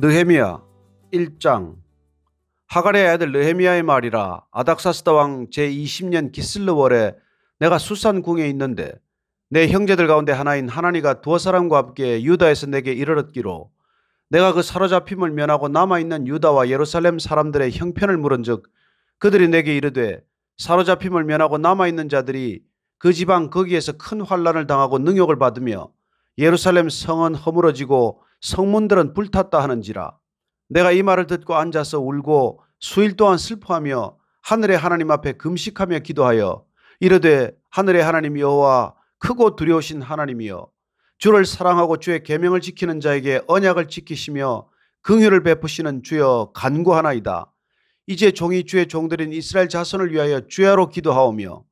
느헤미야 1장. 하갈의 아들 느헤미야의 말이라. 아닥사스다 왕 제20년 기슬르월에 내가 수산궁에 있는데 내 형제들 가운데 하나인 하나니가 두어 사람과 함께 유다에서 내게 이르렀기로 내가 그 사로잡힘을 면하고 남아있는 유다와 예루살렘 사람들의 형편을 물은즉 그들이 내게 이르되 사로잡힘을 면하고 남아있는 자들이 그 지방 거기에서 큰 환난을 당하고 능욕을 받으며 예루살렘 성은 허물어지고 성문들은 불탔다 하는지라. 내가 이 말을 듣고 앉아서 울고 수일 동안 슬퍼하며 하늘의 하나님 앞에 금식하며 기도하여 이르되 하늘의 하나님 여호와 크고 두려우신 하나님이여 주를 사랑하고 주의 계명을 지키는 자에게 언약을 지키시며 긍휼을 베푸시는 주여 간구하나이다. 이제 종이 주의 종들인 이스라엘 자손을 위하여 주야로 기도하오며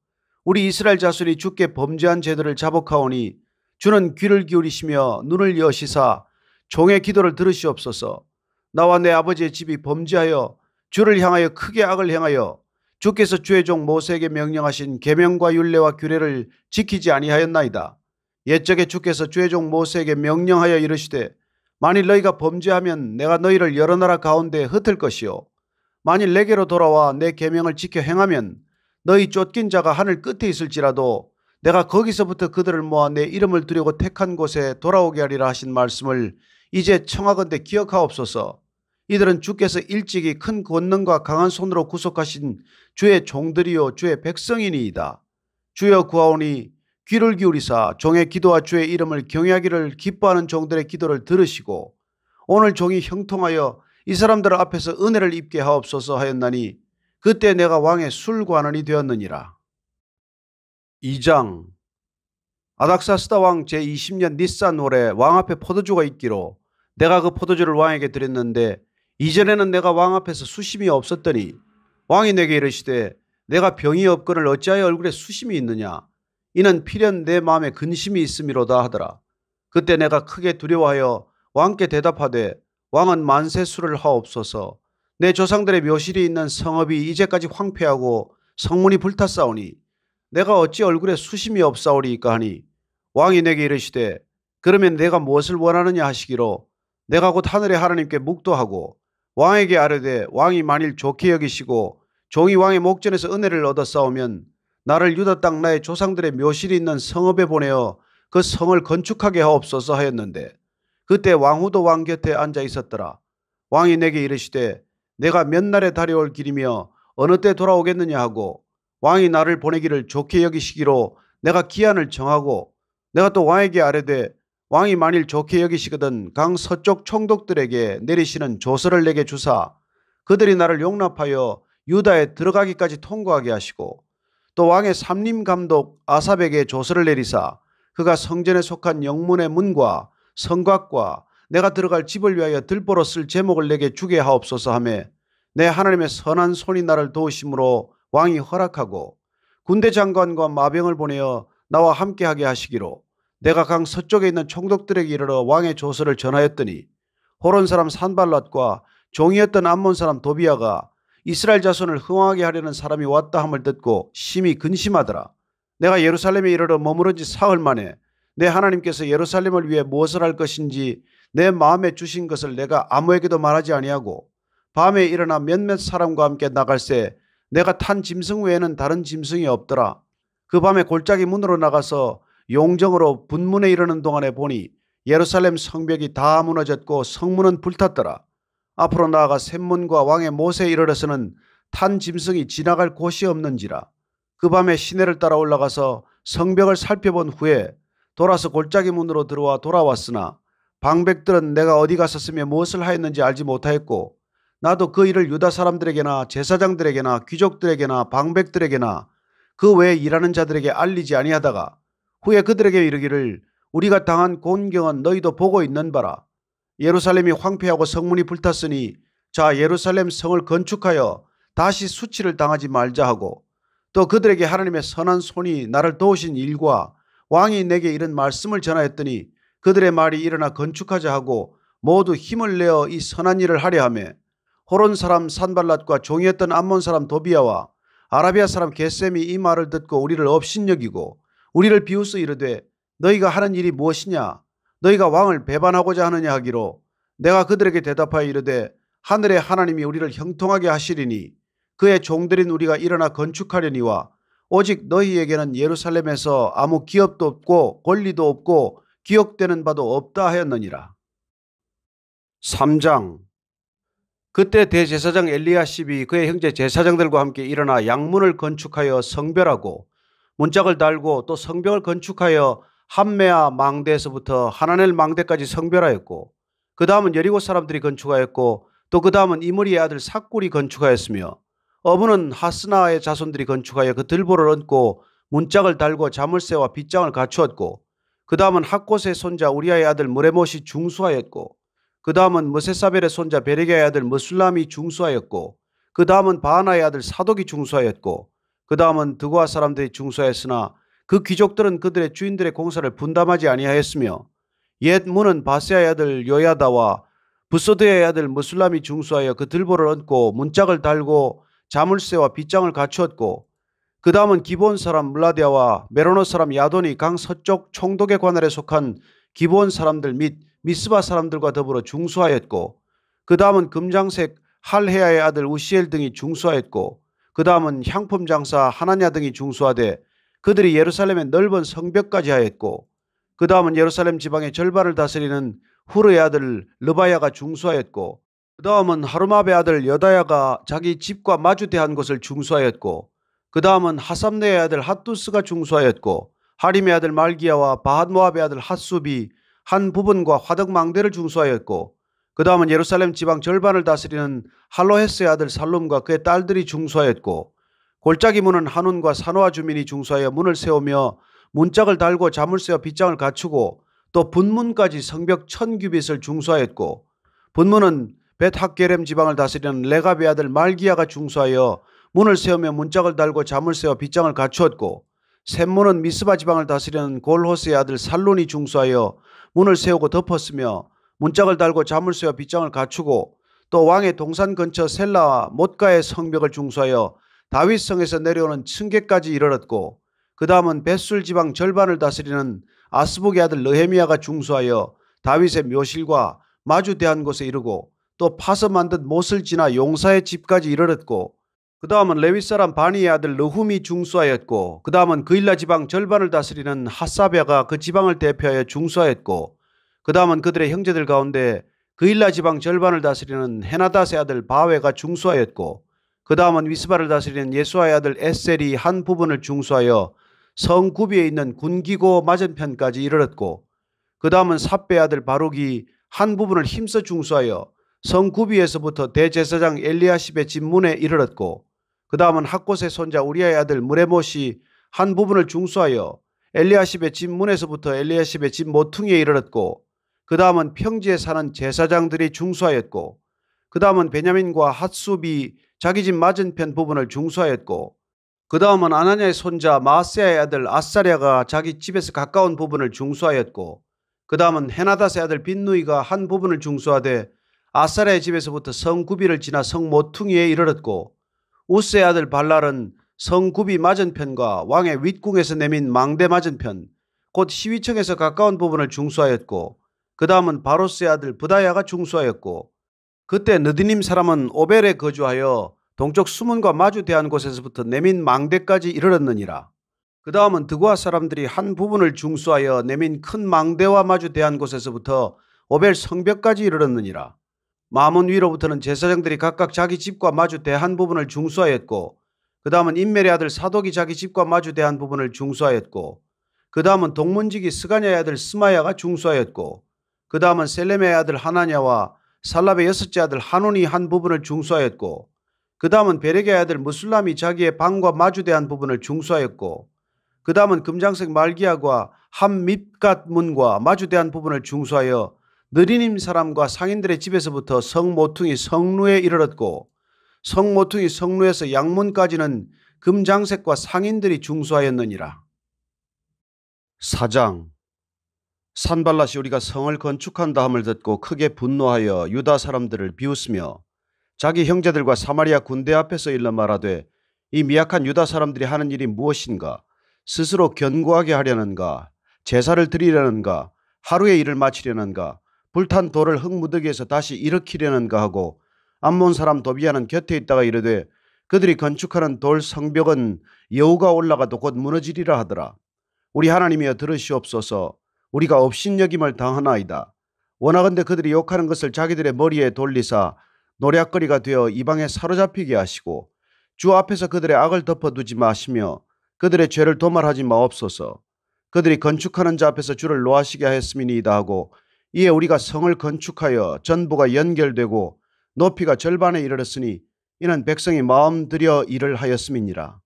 우리 이스라엘 자손이 주께 범죄한 죄들을 자복하오니 주는 귀를 기울이시며 눈을 여시사 종의 기도를 들으시옵소서. 나와 내 아버지의 집이 범죄하여 주를 향하여 크게 악을 행하여 주께서 주의 종 모세에게 명령하신 계명과 율례와 규례를 지키지 아니하였나이다. 옛적에 주께서 주의 종 모세에게 명령하여 이르시되 만일 너희가 범죄하면 내가 너희를 여러 나라 가운데 흩을 것이요 만일 내게로 돌아와 내 계명을 지켜 행하면 너희 쫓긴 자가 하늘 끝에 있을지라도 내가 거기서부터 그들을 모아 내 이름을 두려고 택한 곳에 돌아오게 하리라 하신 말씀을 이제 청하건대 기억하옵소서. 이들은 주께서 일찍이 큰 권능과 강한 손으로 구속하신 주의 종들이요 주의 백성이니이다. 주여 구하오니 귀를 기울이사 종의 기도와 주의 이름을 경외하기를 기뻐하는 종들의 기도를 들으시고 오늘 종이 형통하여 이 사람들 앞에서 은혜를 입게 하옵소서 하였나니 그때 내가 왕의 술관원이 되었느니라. 2장. 아닥사스다 왕 제20년 니산월에 왕 앞에 포도주가 있기로 내가 그 포도주를 왕에게 드렸는데 이전에는 내가 왕 앞에서 수심이 없었더니 왕이 내게 이르시되 내가 병이 없거늘 어찌하여 얼굴에 수심이 있느냐. 이는 필연 내 마음에 근심이 있음이로다 하더라. 그때 내가 크게 두려워하여 왕께 대답하되 왕은 만세수를 하옵소서. 내 조상들의 묘실이 있는 성읍이 이제까지 황폐하고 성문이 불탔사오니 내가 어찌 얼굴에 수심이 없사오리이까 하니 왕이 내게 이르시되 그러면 내가 무엇을 원하느냐 하시기로 내가 곧 하늘의 하나님께 묵도하고 왕에게 아뢰되 왕이 만일 좋게 여기시고 종이 왕의 목전에서 은혜를 얻었사오면 나를 유다 땅 나의 조상들의 묘실이 있는 성읍에 보내어 그 성을 건축하게 하옵소서 하였는데 그때 왕후도 왕 곁에 앉아 있었더라. 왕이 내게 이르시되 내가 몇 날에 다려올 길이며 어느 때 돌아오겠느냐 하고 왕이 나를 보내기를 좋게 여기시기로 내가 기한을 정하고 내가 또 왕에게 아뢰되 왕이 만일 좋게 여기시거든 강 서쪽 총독들에게 내리시는 조서를 내게 주사 그들이 나를 용납하여 유다에 들어가기까지 통과하게 하시고 또 왕의 삼림감독 아삽에게 조서를 내리사 그가 성전에 속한 영문의 문과 성곽과 내가 들어갈 집을 위하여 들보로 쓸 제목을 내게 주게 하옵소서 하며 내 하나님의 선한 손이 나를 도우심으로 왕이 허락하고 군대 장관과 마병을 보내어 나와 함께하게 하시기로 내가 강 서쪽에 있는 총독들에게 이르러 왕의 조서를 전하였더니 호론 사람 산발랏과 종이었던 암몬 사람 도비아가 이스라엘 자손을 흥황하게 하려는 사람이 왔다 함을 듣고 심히 근심하더라. 내가 예루살렘에 이르러 머무른 지 사흘 만에 내 하나님께서 예루살렘을 위해 무엇을 할 것인지 내 마음에 주신 것을 내가 아무에게도 말하지 아니하고 밤에 일어나 몇몇 사람과 함께 나갈새 내가 탄 짐승 외에는 다른 짐승이 없더라. 그 밤에 골짜기 문으로 나가서 용정으로 분문에 이르는 동안에 보니 예루살렘 성벽이 다 무너졌고 성문은 불탔더라. 앞으로 나아가 샘문과 왕의 못에 이르러서는 탄 짐승이 지나갈 곳이 없는지라. 그 밤에 시내를 따라 올라가서 성벽을 살펴본 후에 돌아서 골짜기 문으로 들어와 돌아왔으나 방백들은 내가 어디 갔었으며 무엇을 하였는지 알지 못하였고 나도 그 일을 유다 사람들에게나 제사장들에게나 귀족들에게나 방백들에게나 그 외에 일하는 자들에게 알리지 아니하다가 후에 그들에게 이르기를 우리가 당한 곤경은 너희도 보고 있는 바라. 예루살렘이 황폐하고 성문이 불탔으니 자 예루살렘 성을 건축하여 다시 수치를 당하지 말자 하고 또 그들에게 하나님의 선한 손이 나를 도우신 일과 왕이 내게 이런 말씀을 전하였더니 그들의 말이 일어나 건축하자 하고 모두 힘을 내어 이 선한 일을 하려 하며 호론 사람 산발랏과 종이었던 암몬 사람 도비아와 아라비아 사람 게셈이 이 말을 듣고 우리를 업신여기고 우리를 비웃어 이르되 너희가 하는 일이 무엇이냐 너희가 왕을 배반하고자 하느냐 하기로 내가 그들에게 대답하여 이르되 하늘의 하나님이 우리를 형통하게 하시리니 그의 종들인 우리가 일어나 건축하려니와 오직 너희에게는 예루살렘에서 아무 기업도 없고 권리도 없고 기억되는 바도 없다 하였느니라. 3장. 그때 대제사장 엘리야십이 그의 형제 제사장들과 함께 일어나 양문을 건축하여 성별하고 문짝을 달고 또 성벽을 건축하여 함메아 망대에서부터 하나넬 망대까지 성별하였고 그 다음은 여리고 사람들이 건축하였고 또 그 다음은 이므리의 아들 삭굴이 건축하였으며 어부는 하스나의 자손들이 건축하여 그 들보를 얹고 문짝을 달고 자물쇠와 빗장을 갖추었고 그 다음은 학곳의 손자 우리아의 아들 무레못이 중수하였고 그 다음은 무세사벨의 손자 베레게의 아들 무술람이 중수하였고 그 다음은 바하나의 아들 사독이 중수하였고 그 다음은 드고아 사람들이 중수하였으나 그 귀족들은 그들의 주인들의 공사를 분담하지 아니하였으며 옛 문은 바세아의 아들 요야다와 부소드의 아들 무술람이 중수하여 그 들보를 얹고 문짝을 달고 자물쇠와 빗장을 갖추었고 그 다음은 기브온 사람 물라디아와 메로노 사람 야돈이 강 서쪽 총독의 관할에 속한 기브온 사람들 및 미스바 사람들과 더불어 중수하였고 그 다음은 금장색 할헤아의 아들 우시엘 등이 중수하였고 그 다음은 향품 장사 하나냐 등이 중수하되 그들이 예루살렘의 넓은 성벽까지 하였고 그 다음은 예루살렘 지방의 절반을 다스리는 후르의 아들 르바야가 중수하였고 그 다음은 하루마베 아들 여다야가 자기 집과 마주대한 곳을 중수하였고 그 다음은 하삼네의 아들 핫두스가 중수하였고 하림의 아들 말기야와 바핫모압의 아들 핫수비 한 부분과 화덕망대를 중수하였고 그 다음은 예루살렘 지방 절반을 다스리는 할로헤스의 아들 살룸과 그의 딸들이 중수하였고 골짜기 문은 한운과 사노아 주민이 중수하여 문을 세우며 문짝을 달고 자물쇠와 빗장을 갖추고 또 분문까지 성벽 1000규빗을 중수하였고 분문은 벳학게렘 지방을 다스리는 레갑의 아들 말기야가 중수하여 문을 세우며 문짝을 달고 자물쇠와 빗장을 갖추었고 샘문은 미스바 지방을 다스리는 골호스의 아들 살론이 중수하여 문을 세우고 덮었으며 문짝을 달고 자물쇠와 빗장을 갖추고 또 왕의 동산 근처 셀라와 못가의 성벽을 중수하여 다윗성에서 내려오는 층계까지 이르렀고 그 다음은 벳술 지방 절반을 다스리는 아스복의 아들 느헤미야가 중수하여 다윗의 묘실과 마주대한 곳에 이르고 또 파서 만든 못을 지나 용사의 집까지 이르렀고 그 다음은 레위 사람 바니의 아들 느훔이 중수하였고 그 다음은 그일라 지방 절반을 다스리는 하사베가 그 지방을 대표하여 중수하였고 그 다음은 그들의 형제들 가운데 그일라 지방 절반을 다스리는 헤나닷의 아들 바웨가 중수하였고 그 다음은 위스바를 다스리는 예수아의 아들 에셀이 한 부분을 중수하여 성 구비에 있는 군기고 맞은편까지 이르렀고 그 다음은 삽베의 아들 바룩이 한 부분을 힘써 중수하여 성 구비에서부터 대제사장 엘리야십의 집 문에 이르렀고 그 다음은 학곳의 손자 우리아의 아들 무레못이 한 부분을 중수하여 엘리야십의 집 문에서부터 엘리야십의 집 모퉁이에 이르렀고 그 다음은 평지에 사는 제사장들이 중수하였고 그 다음은 베냐민과 핫수비 자기 집 맞은편 부분을 중수하였고 그 다음은 아나냐의 손자 마아세아의 아들 아사랴가 자기 집에서 가까운 부분을 중수하였고 그 다음은 헤나닷의 아들 빈누이가 한 부분을 중수하되 아사랴의 집에서부터 성구비를 지나 성모퉁이에 이르렀고 우스의 아들 발랄은 성구비 맞은편과 왕의 윗궁에서 내민 망대 맞은편 곧 시위청에서 가까운 부분을 중수하였고 그 다음은 바로스의 아들 부다야가 중수하였고 그때 느디님 사람은 오벨에 거주하여 동쪽 수문과 마주대한 곳에서부터 내민 망대까지 이르렀느니라. 그 다음은 드고아 사람들이 한 부분을 중수하여 내민 큰 망대와 마주대한 곳에서부터 오벨 성벽까지 이르렀느니라. 마문 위로부터는 제사장들이 각각 자기 집과 마주대한 부분을 중수하였고 그 다음은 임멜의 아들 사독이 자기 집과 마주대한 부분을 중수하였고 그 다음은 동문지기 스가냐의 아들 스마야가 중수하였고 그 다음은 셀레메의 아들 하나냐와 살랍의 여섯째 아들 한운이 한 부분을 중수하였고 그 다음은 베레게의 아들 무술람이 자기의 방과 마주대한 부분을 중수하였고 그 다음은 금장색 말기야과 한 밑갓 문과 마주대한 부분을 중수하여 느리님 사람과 상인들의 집에서부터 성모퉁이 성루에 이르렀고 성모퉁이 성루에서 양문까지는 금장색과 상인들이 중수하였느니라. 4장. 산발랏이 우리가 성을 건축한다 함을 듣고 크게 분노하여 유다 사람들을 비웃으며 자기 형제들과 사마리아 군대 앞에서 일러 말하되 이 미약한 유다 사람들이 하는 일이 무엇인가? 스스로 견고하게 하려는가? 제사를 드리려는가? 하루의 일을 마치려는가? 불탄 돌을 흙무더기에서 다시 일으키려는가 하고 암몬 사람 도비아는 곁에 있다가 이르되 그들이 건축하는 돌 성벽은 여우가 올라가도 곧 무너지리라 하더라. 우리 하나님이여 들으시옵소서. 우리가 업신여김을 당하나이다. 원하건대 그들이 욕하는 것을 자기들의 머리에 돌리사 노략거리가 되어 이방에 사로잡히게 하시고 주 앞에서 그들의 악을 덮어두지 마시며 그들의 죄를 도말하지 마옵소서. 그들이 건축하는 자 앞에서 주를 노하시게 하였음이니이다 하고 이에 우리가 성을 건축하여 전부가 연결되고 높이가 절반에 이르렀으니 이는 백성이 마음 들여 일을 하였음이니라.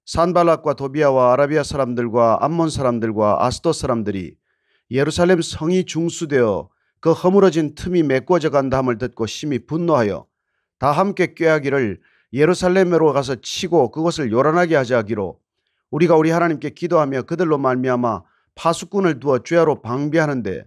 산발락과 도비아와 아라비아 사람들과 암몬 사람들과 아스돗 사람들이 예루살렘 성이 중수되어 그 허물어진 틈이 메꿔져 간다 함을 듣고 심히 분노하여 다 함께 꾀하기를 예루살렘으로 가서 치고 그것을 요란하게 하자 하기로 우리가 우리 하나님께 기도하며 그들로 말미암아 파수꾼을 두어 죄하로 방비하는데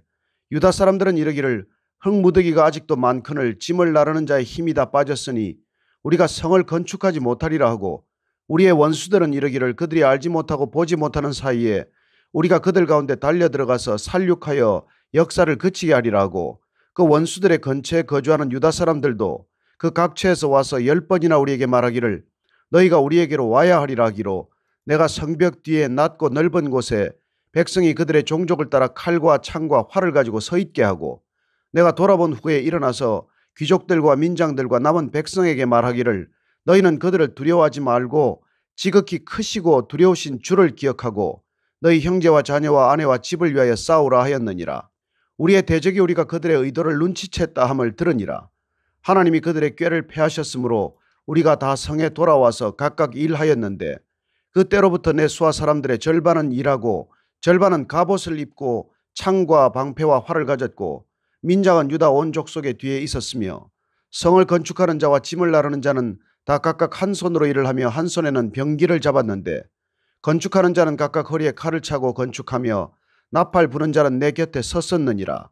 유다 사람들은 이르기를 흙무더기가 아직도 많거늘 짐을 나르는 자의 힘이 다 빠졌으니 우리가 성을 건축하지 못하리라 하고 우리의 원수들은 이르기를 그들이 알지 못하고 보지 못하는 사이에 우리가 그들 가운데 달려들어가서 살육하여 역사를 그치게 하리라 하고 그 원수들의 근처에 거주하는 유다 사람들도 그 각처에서 와서 10번이나 우리에게 말하기를 너희가 우리에게로 와야 하리라 하기로 내가 성벽 뒤에 낮고 넓은 곳에 백성이 그들의 종족을 따라 칼과 창과 활을 가지고 서 있게 하고 내가 돌아본 후에 일어나서 귀족들과 민장들과 남은 백성에게 말하기를 너희는 그들을 두려워하지 말고 지극히 크시고 두려우신 주를 기억하고 너희 형제와 자녀와 아내와 집을 위하여 싸우라 하였느니라. 우리의 대적이 우리가 그들의 의도를 눈치챘다 함을 들으니라. 하나님이 그들의 꾀를 패하셨으므로 우리가 다 성에 돌아와서 각각 일하였는데 그때로부터 내 수하 사람들의 절반은 일하고 절반은 갑옷을 입고 창과 방패와 활을 가졌고 민장은 유다 온 족속의 뒤에 있었으며 성을 건축하는 자와 짐을 나르는 자는 다 각각 한 손으로 일을 하며 한 손에는 병기를 잡았는데 건축하는 자는 각각 허리에 칼을 차고 건축하며 나팔 부는 자는 내 곁에 섰었느니라.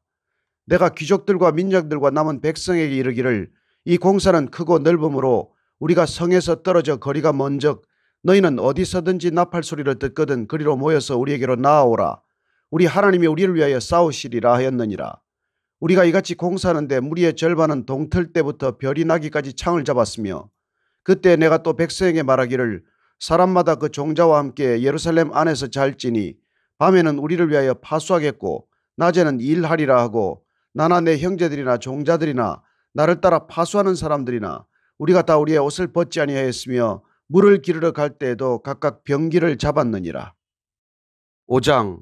내가 귀족들과 민장들과 남은 백성에게 이르기를 이 공사는 크고 넓음으로 우리가 성에서 떨어져 거리가 먼적 너희는 어디서든지 나팔 소리를 듣거든 그리로 모여서 우리에게로 나아오라. 우리 하나님이 우리를 위하여 싸우시리라 하였느니라. 우리가 이같이 공사하는데 무리의 절반은 동틀 때부터 별이 나기까지 창을 잡았으며 그때 내가 또 백성에게 말하기를 사람마다 그 종자와 함께 예루살렘 안에서 잘지니 밤에는 우리를 위하여 파수하겠고 낮에는 일하리라 하고 나나 내 형제들이나 종자들이나 나를 따라 파수하는 사람들이나 우리가 다 우리의 옷을 벗지 아니하였으며 물을 기르러 갈 때에도 각각 병기를 잡았느니라. 5장.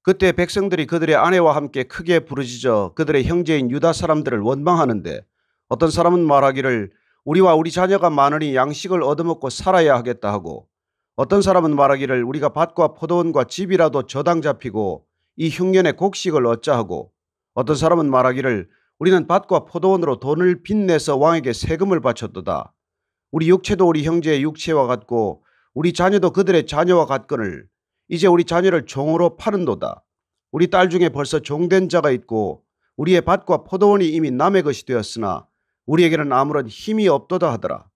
그때 백성들이 그들의 아내와 함께 크게 부르짖어 그들의 형제인 유다 사람들을 원망하는데 어떤 사람은 말하기를 우리와 우리 자녀가 많으니 양식을 얻어먹고 살아야 하겠다 하고 어떤 사람은 말하기를 우리가 밭과 포도원과 집이라도 저당 잡히고 이 흉년에 곡식을 얻자 하고 어떤 사람은 말하기를 우리는 밭과 포도원으로 돈을 빚내서 왕에게 세금을 바쳤도다. 우리 육체도 우리 형제의 육체와 같고 우리 자녀도 그들의 자녀와 같거늘 이제 우리 자녀를 종으로 파는도다. 우리 딸 중에 벌써 종된 자가 있고 우리의 밭과 포도원이 이미 남의 것이 되었으나 우리에게는 아무런 힘이 없도다 하더라.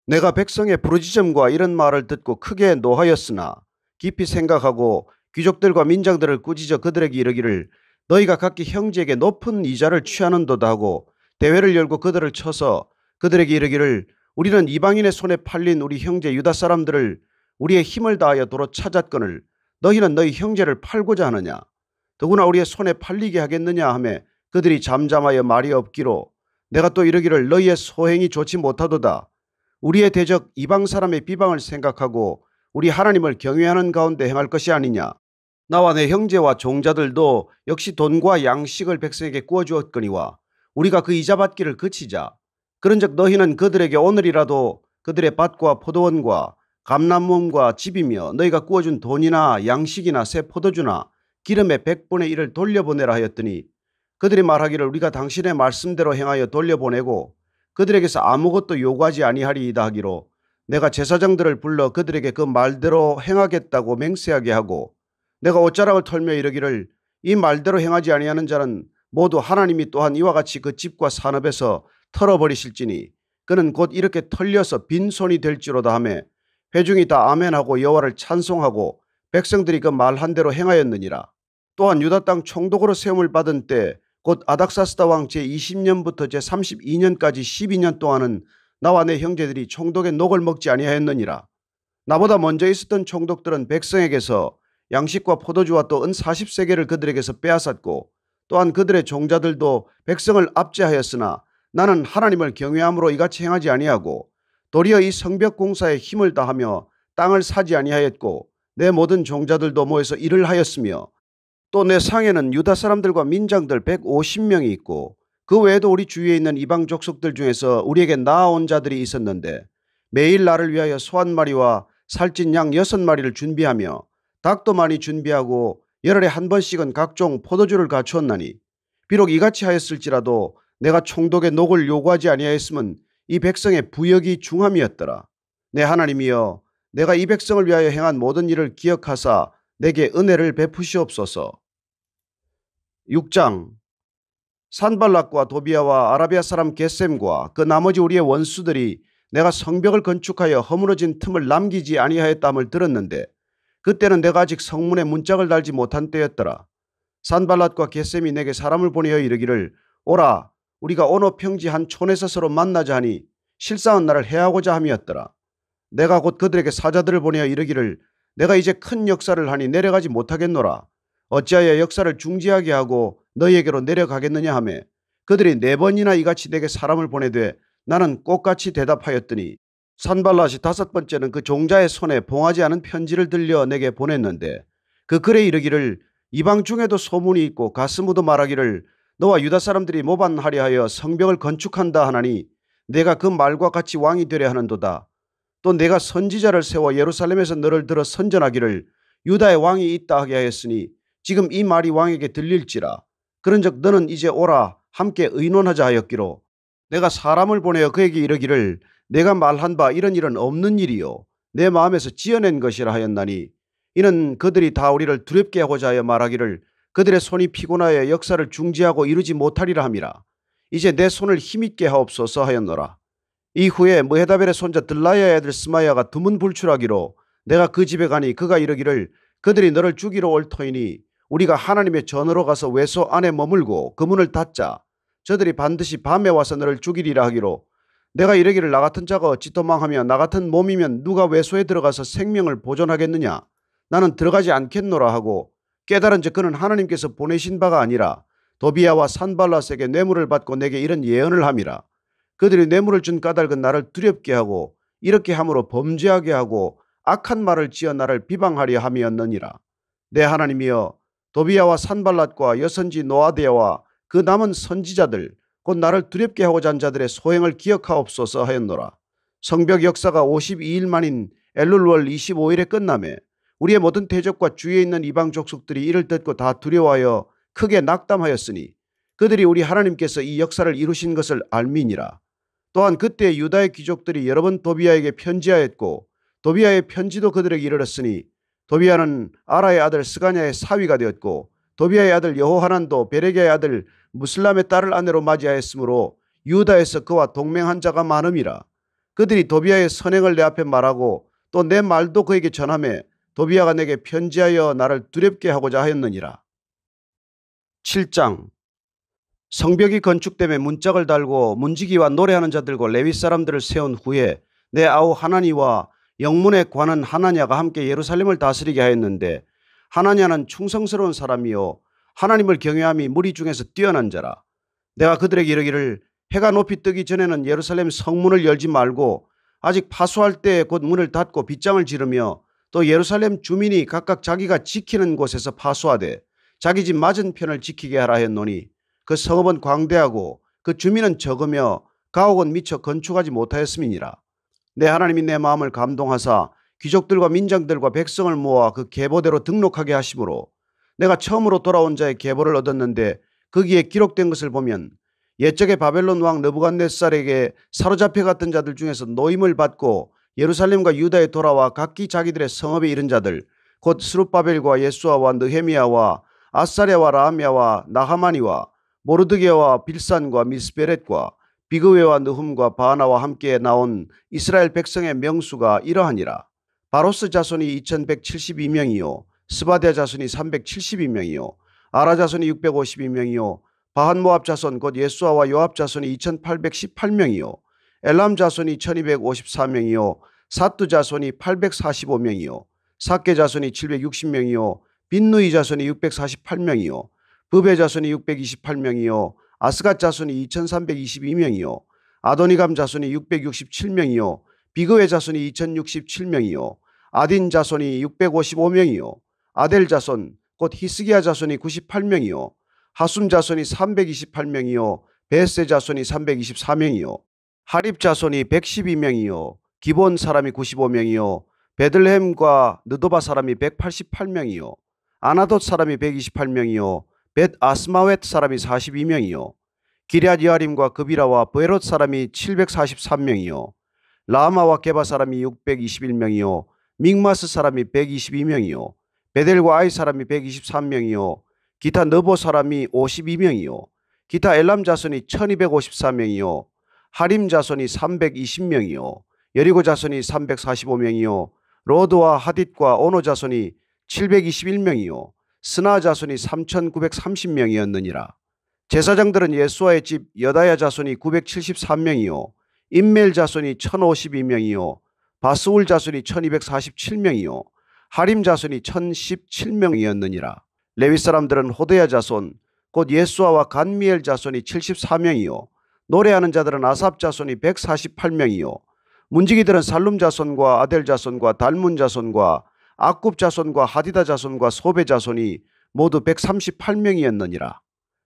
내가 백성의 부르짖음과 이런 말을 듣고 크게 노하였으나 깊이 생각하고 귀족들과 민장들을 꾸짖어 그들에게 이르기를 너희가 각기 형제에게 높은 이자를 취하는도다 하고 대회를 열고 그들을 쳐서 그들에게 이르기를 우리는 이방인의 손에 팔린 우리 형제 유다 사람들을 우리의 힘을 다하여 도로 찾았거늘 너희는 너희 형제를 팔고자 하느냐 더구나 우리의 손에 팔리게 하겠느냐 하며 그들이 잠잠하여 말이 없기로 내가 또 이르기를 너희의 소행이 좋지 못하도다. 우리의 대적 이방 사람의 비방을 생각하고 우리 하나님을 경외하는 가운데 행할 것이 아니냐. 나와 내 형제와 종자들도 역시 돈과 양식을 백성에게 구워주었거니와 우리가 그 이자 받기를 그치자. 그런즉 너희는 그들에게 오늘이라도 그들의 밭과 포도원과 감람몸과 집이며 너희가 구워준 돈이나 양식이나 새 포도주나 기름의 100분의 1을 돌려보내라 하였더니 그들이 말하기를 우리가 당신의 말씀대로 행하여 돌려보내고 그들에게서 아무것도 요구하지 아니하리이다 하기로 내가 제사장들을 불러 그들에게 그 말대로 행하겠다고 맹세하게 하고 내가 옷자락을 털며 이르기를 이 말대로 행하지 아니하는 자는 모두 하나님이 또한 이와 같이 그 집과 산업에서 털어버리실지니 그는 곧 이렇게 털려서 빈손이 될지로다 하며 회중이 다 아멘하고 여호와를 찬송하고 백성들이 그 말한 대로 행하였느니라. 또한 유다 땅 총독으로 세움을 받은 때 곧 아닥사스다 왕 제20년부터 제32년까지 12년 동안은 나와 내 형제들이 총독의 녹을 먹지 아니하였느니라. 나보다 먼저 있었던 총독들은 백성에게서 양식과 포도주와 또 은 40세겔을 그들에게서 빼앗았고 또한 그들의 종자들도 백성을 압제하였으나 나는 하나님을 경외함으로 이같이 행하지 아니하고 도리어 이 성벽 공사에 힘을 다하며 땅을 사지 아니하였고 내 모든 종자들도 모여서 일을 하였으며 또 내 상에는 유다 사람들과 민장들 150명이 있고 그 외에도 우리 주위에 있는 이방 족속들 중에서 우리에게 나아온 자들이 있었는데 매일 나를 위하여 소 한 마리와 살찐 양 6마리를 준비하며 닭도 많이 준비하고 열흘에 한 번씩은 각종 포도주를 갖추었나니 비록 이같이 하였을지라도 내가 총독의 녹을 요구하지 아니하였음은 이 백성의 부역이 중함이었더라. 내 하나님이여, 내가 이 백성을 위하여 행한 모든 일을 기억하사 내게 은혜를 베푸시옵소서. 6장. 산발락과 도비아와 아라비아 사람 게셈과 그 나머지 우리의 원수들이 내가 성벽을 건축하여 허물어진 틈을 남기지 아니하였담을 들었는데 그때는 내가 아직 성문에 문짝을 달지 못한 때였더라. 산발락과 게셈이 내게 사람을 보내어 이르기를 오라, 우리가 오노 평지 한 촌에서 서로 만나자 하니 실상은 나를 해하고자 함이었더라. 내가 곧 그들에게 사자들을 보내어 이르기를 내가 이제 큰 역사를 하니 내려가지 못하겠노라. 어찌하여 역사를 중지하게 하고 너희에게로 내려가겠느냐 하매 그들이 4번이나 이같이 내게 사람을 보내되 나는 똑같이 대답하였더니 산발랏이 5번째는 그 종자의 손에 봉하지 않은 편지를 들려 내게 보냈는데 그 글에 이르기를 이방 중에도 소문이 있고 가스무도 말하기를 너와 유다 사람들이 모반하려 하여 성벽을 건축한다 하나니 내가 그 말과 같이 왕이 되려 하는도다. 또 내가 선지자를 세워 예루살렘에서 너를 들어 선전하기를 유다의 왕이 있다 하게 하였으니 지금 이 말이 왕에게 들릴지라. 그런즉 너는 이제 오라 함께 의논하자 하였기로 내가 사람을 보내어 그에게 이르기를 내가 말한 바 이런 일은 없는 일이요 내 마음에서 지어낸 것이라 하였나니 이는 그들이 다 우리를 두렵게 하고자 하여 말하기를 그들의 손이 피곤하여 역사를 중지하고 이루지 못하리라 함이라. 이제 내 손을 힘있게 하옵소서 하였노라. 이후에 무헤다벨의 손자 들라야의 아들 스마야가 두문불출하기로 내가 그 집에 가니 그가 이르기를 그들이 너를 죽이러 올 터이니 우리가 하나님의 전으로 가서 외소 안에 머물고 그 문을 닫자. 저들이 반드시 밤에 와서 너를 죽이리라 하기로 내가 이르기를 나 같은 자가 어찌 도망하며 나 같은 몸이면 누가 외소에 들어가서 생명을 보존하겠느냐. 나는 들어가지 않겠노라 하고 깨달은즉 그는 하나님께서 보내신 바가 아니라 도비아와 산발랏에게 뇌물을 받고 내게 이런 예언을 함이라. 그들이 뇌물을 준 까닭은 나를 두렵게 하고 이렇게 함으로 범죄하게 하고 악한 말을 지어 나를 비방하려 함이었느니라. 내 하나님이여, 도비아와 산발랏과 여선지 노아데아와 그 남은 선지자들 곧 나를 두렵게 하고자 한 자들의 소행을 기억하옵소서 하였노라. 성벽 역사가 52일 만인 엘룰월 25일에 끝나매 우리의 모든 대적과 주위에 있는 이방 족속들이 이를 듣고 다 두려워하여 크게 낙담하였으니 그들이 우리 하나님께서 이 역사를 이루신 것을 알미니라. 또한 그때 유다의 귀족들이 여러 번 도비아에게 편지하였고 도비아의 편지도 그들에게 이르렀으니 도비아는 아라의 아들 스가냐의 사위가 되었고 도비아의 아들 여호하난도 베레게의 아들 무슬람의 딸을 아내로 맞이하였으므로 유다에서 그와 동맹한 자가 많음이라. 그들이 도비아의 선행을 내 앞에 말하고 또 내 말도 그에게 전하매 도비아가 내게 편지하여 나를 두렵게 하고자 하였느니라. 7장. 성벽이 건축됨에 문짝을 달고 문지기와 노래하는 자들과 레위 사람들을 세운 후에 내 아우 하나니와 영문에 관한 하나냐가 함께 예루살렘을 다스리게 하였는데 하나냐는 충성스러운 사람이요 하나님을 경외함이 무리 중에서 뛰어난 자라. 내가 그들에게 이르기를 해가 높이 뜨기 전에는 예루살렘 성문을 열지 말고 아직 파수할 때에 곧 문을 닫고 빗장을 지르며 또 예루살렘 주민이 각각 자기가 지키는 곳에서 파수하되 자기 집 맞은편을 지키게 하라 했노니 그 성읍은 광대하고 그 주민은 적으며 가옥은 미처 건축하지 못하였음이니라. 내 하나님이 내 마음을 감동하사 귀족들과 민장들과 백성을 모아 그 계보대로 등록하게 하심으로 내가 처음으로 돌아온 자의 계보를 얻었는데 거기에 기록된 것을 보면 옛적에 바벨론 왕 느부갓네살에게 사로잡혀 갔던 자들 중에서 노임을 받고 예루살렘과 유다에 돌아와 각기 자기들의 성읍에 이른 자들 곧 스룹바벨과 예수아와 느헤미야와 아사랴와 라함야와 나하마니와 모르드게와 빌산과 미스베렛과 비그웨와 느훔과 바나와 함께 나온 이스라엘 백성의 명수가 이러하니라. 바로스 자손이 2172명이요 스바랴 자손이 372명이요 아라 자손이 652명이요 바한 모압 자손 곧 예수아와 요압 자손이 2818명이요 엘람 자손이 1254명이요 사뚜 자손이 845명이요 삭게 자손이 760명이요 빈누이 자손이 648명이요 브베 자손이 628명이요 아스갓 자손이 2322명이요 아도니감 자손이 667명이요 비그웨 자손이 2067명이요 아딘 자손이 655명이요 아델 자손 곧 히스기야 자손이 98명이요 하숨 자손이 328명이요 베세 자손이 324명이요 하립 자손이 112명이요 기본 사람이 95명이요 베들레헴과 느도바 사람이 188명이요 아나돗 사람이 128명이요 벳 아스마웻 사람이 42명이요 기럇 여아림과 그비라와 브에롯 사람이 743명이요 라마와 게바 사람이 621명이요 믹마스 사람이 122명이요 베델과 아이 사람이 123명이요 기타 너보 사람이 52명이요 기타 엘람 자손이 1254명이요 하림 자손이 320명이요 여리고 자손이 345명이요 로드와 하딧과 오노 자손이 721명이요 스나 자손이 3930명이었느니라. 제사장들은 예수아의 집 여다야 자손이 973명이요 임멜 자손이 1052명이요 바스울 자손이 1247명이요 하림 자손이 1017명이었느니라. 레위 사람들은 호드야 자손 곧 예수아와 간미엘 자손이 74명이요 노래하는 자들은 아삽 자손이 148명이요 문지기들은 살룸 자손과 아델 자손과 달문 자손과 악굽 자손과 하디다 자손과 소베 자손이 모두 138명이었느니라.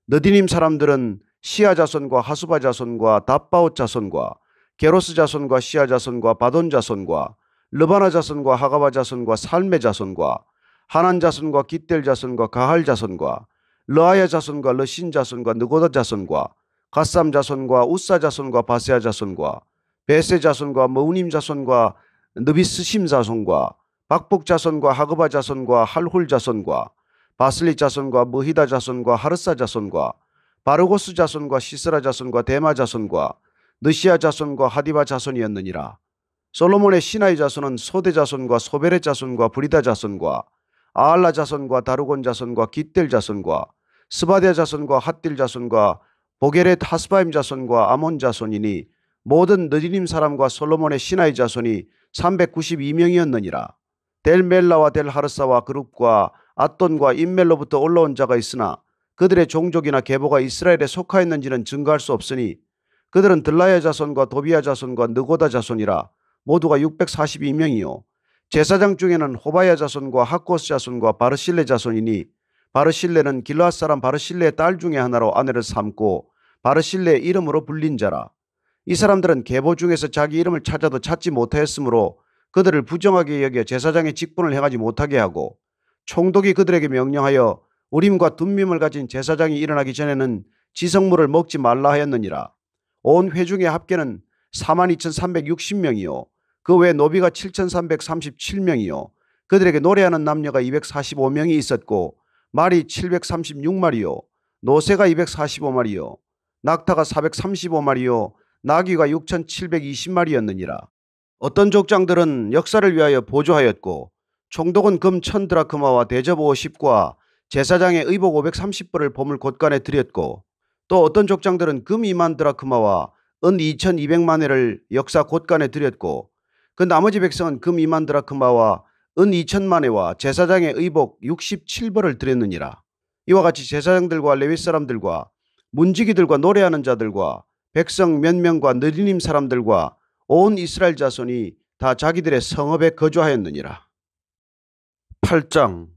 느디님 사람들은 시아 자손과 하수바 자손과 답바옷 자손과 게로스 자손과 시아 자손과 바돈 자손과 르바나 자손과 하가바 자손과 살메 자손과 하난 자손과 깃델 자손과 가할 자손과 르아야 자손과 르신 자손과 느고다 자손과 갓삼 자손과 우사 자손과 바세아 자손과 베세 자손과 머우님 자손과 느비스심 자손과 박복 자손과 하그바 자손과 할훌 자손과 바슬리 자손과 머히다 자손과 하르사 자손과 바르고스 자손과 시스라 자손과 데마 자손과 느시아 자손과 하디바 자손이었느니라. 솔로몬의 시나이 자손은 소대 자손과 소베렛 자손과 브리다 자손과 아알라 자손과 다루곤 자손과 깃델 자손과 스바데 자손과 핫딜 자손과 보게렛 하스바임 자손과 아몬 자손이니 모든 느디님 사람과 솔로몬의 시나이 자손이 392명이었느니라. 델멜라와 델하르사와 그룹과 앗돈과 임멜로부터 올라온 자가 있으나 그들의 종족이나 계보가 이스라엘에 속하였는지는 증거할 수 없으니 그들은 들라야 자손과 도비야 자손과 느고다 자손이라 모두가 642명이요 제사장 중에는 호바야 자손과 학고스 자손과 바르실레 자손이니 바르실레는 길르앗 사람 바르실레의 딸 중에 하나로 아내를 삼고 바르실레의 이름으로 불린 자라. 이 사람들은 계보 중에서 자기 이름을 찾아도 찾지 못하였으므로 그들을 부정하게 여겨 제사장의 직분을 행하지 못하게 하고 총독이 그들에게 명령하여 우림과 둠밈을 가진 제사장이 일어나기 전에는 지성물을 먹지 말라 하였느니라. 온 회중의 합계는 42,360명이요 그 외 노비가 7,337명이요 그들에게 노래하는 남녀가 245명이 있었고 말이 736마리요 노새가 245마리요 낙타가 435마리요 나귀가 6,720마리였느니라. 어떤 족장들은 역사를 위하여 보조하였고 총독은 금 1000드라크마와 대접 50과 제사장의 의복 530벌을 보물 곳간에 드렸고 또 어떤 족장들은 금 2만 드라크마와 은 2200만회를 역사 곳간에 드렸고 그 나머지 백성은 금 2만 드라크마와 은 2000만회와 제사장의 의복 67벌을 드렸느니라. 이와 같이 제사장들과 레위 사람들과 문지기들과 노래하는 자들과 백성 몇 명과 느리님 사람들과 온 이스라엘 자손이 다 자기들의 성읍에 거주하였느니라. 8장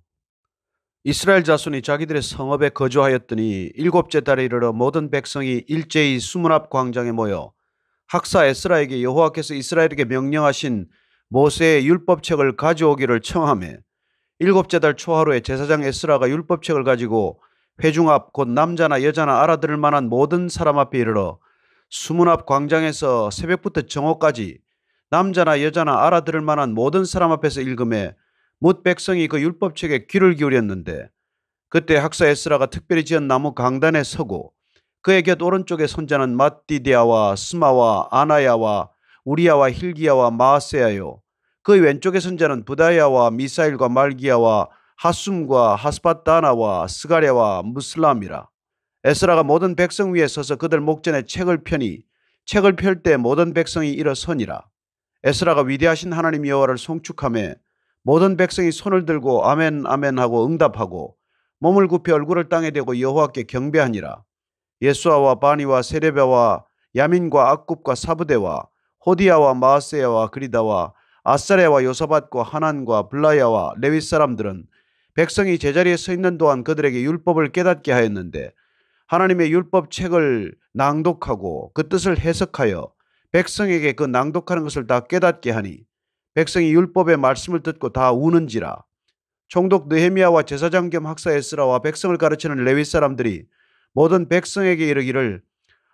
이스라엘 자손이 자기들의 성읍에 거주하였더니 일곱째 달에 이르러 모든 백성이 일제히 수문 앞 광장에 모여 학사 에스라에게 여호와께서 이스라엘에게 명령하신 모세의 율법책을 가져오기를 청하매 일곱째 달 초하루에 제사장 에스라가 율법책을 가지고 회중 앞 곧 남자나 여자나 알아들을 만한 모든 사람 앞에 이르러 수문 앞 광장에서 새벽부터 정오까지 남자나 여자나 알아들을 만한 모든 사람 앞에서 읽음에 뭇 백성이 그 율법책에 귀를 기울였는데 그때 학사 에스라가 특별히 지은 나무 강단에 서고 그의 곁 오른쪽에 손자는 맏디디아와 스마와 아나야와 우리야와 힐기야와 마아세야요 그 왼쪽에 손자는 부다야와 미사일과 말기야와 하숨과 하스바다나와 스가랴와 무슬람이라. 에스라가 모든 백성 위에 서서 그들 목전에 책을 펴니 책을 펼 때 모든 백성이 일어서니라. 에스라가 위대하신 하나님 여호와를 송축하며 모든 백성이 손을 들고 아멘 아멘 하고 응답하고 몸을 굽혀 얼굴을 땅에 대고 여호와께 경배하니라. 예수아와 바니와 세레베와 야민과 악굽과 사부대와 호디야와 마아세야와 그리다와 아사레와 요사밧과 하난과 블라야와 레위 사람들은 백성이 제자리에 서 있는 동안 그들에게 율법을 깨닫게 하였는데 하나님의 율법 책을 낭독하고 그 뜻을 해석하여 백성에게 그 낭독하는 것을 다 깨닫게 하니 백성이 율법의 말씀을 듣고 다 우는지라. 총독 느헤미야와 제사장 겸 학사 에스라와 백성을 가르치는 레위 사람들이 모든 백성에게 이르기를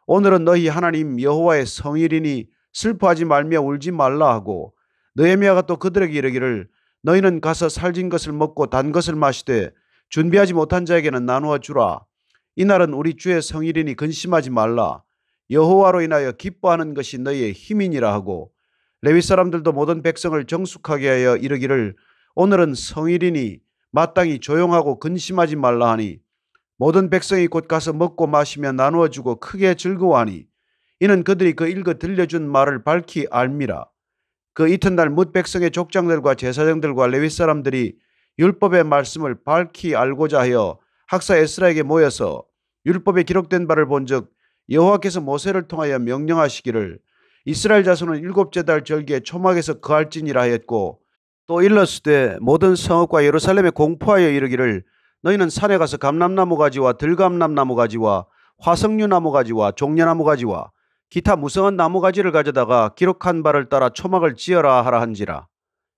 오늘은 너희 하나님 여호와의 성일이니 슬퍼하지 말며 울지 말라 하고 느헤미야가 또 그들에게 이르기를 너희는 가서 살진 것을 먹고 단 것을 마시되 준비하지 못한 자에게는 나누어 주라. 이날은 우리 주의 성일이니 근심하지 말라. 여호와로 인하여 기뻐하는 것이 너희의 힘이니라 하고 레위 사람들도 모든 백성을 정숙하게 하여 이르기를 오늘은 성일이니 마땅히 조용하고 근심하지 말라 하니 모든 백성이 곧 가서 먹고 마시며 나누어 주고 크게 즐거워하니 이는 그들이 그 읽어 들려준 말을 밝히 알미라. 그 이튿날 뭇 백성의 족장들과 제사장들과 레위 사람들이 율법의 말씀을 밝히 알고자 하여 학사 에스라에게 모여서 율법에 기록된 바를 본즉 여호와께서 모세를 통하여 명령하시기를 이스라엘 자손은 일곱째 달 절기에 초막에서 거할지니라 하였고 또 일러스되 모든 성읍과 예루살렘에 공포하여 이르기를 너희는 산에 가서 감람나무 가지와 들감람나무 가지와 화석류 나무 가지와 종려나무 가지와 기타 무성한 나무 가지를 가져다가 기록한 바를 따라 초막을 지어라 하라 한지라.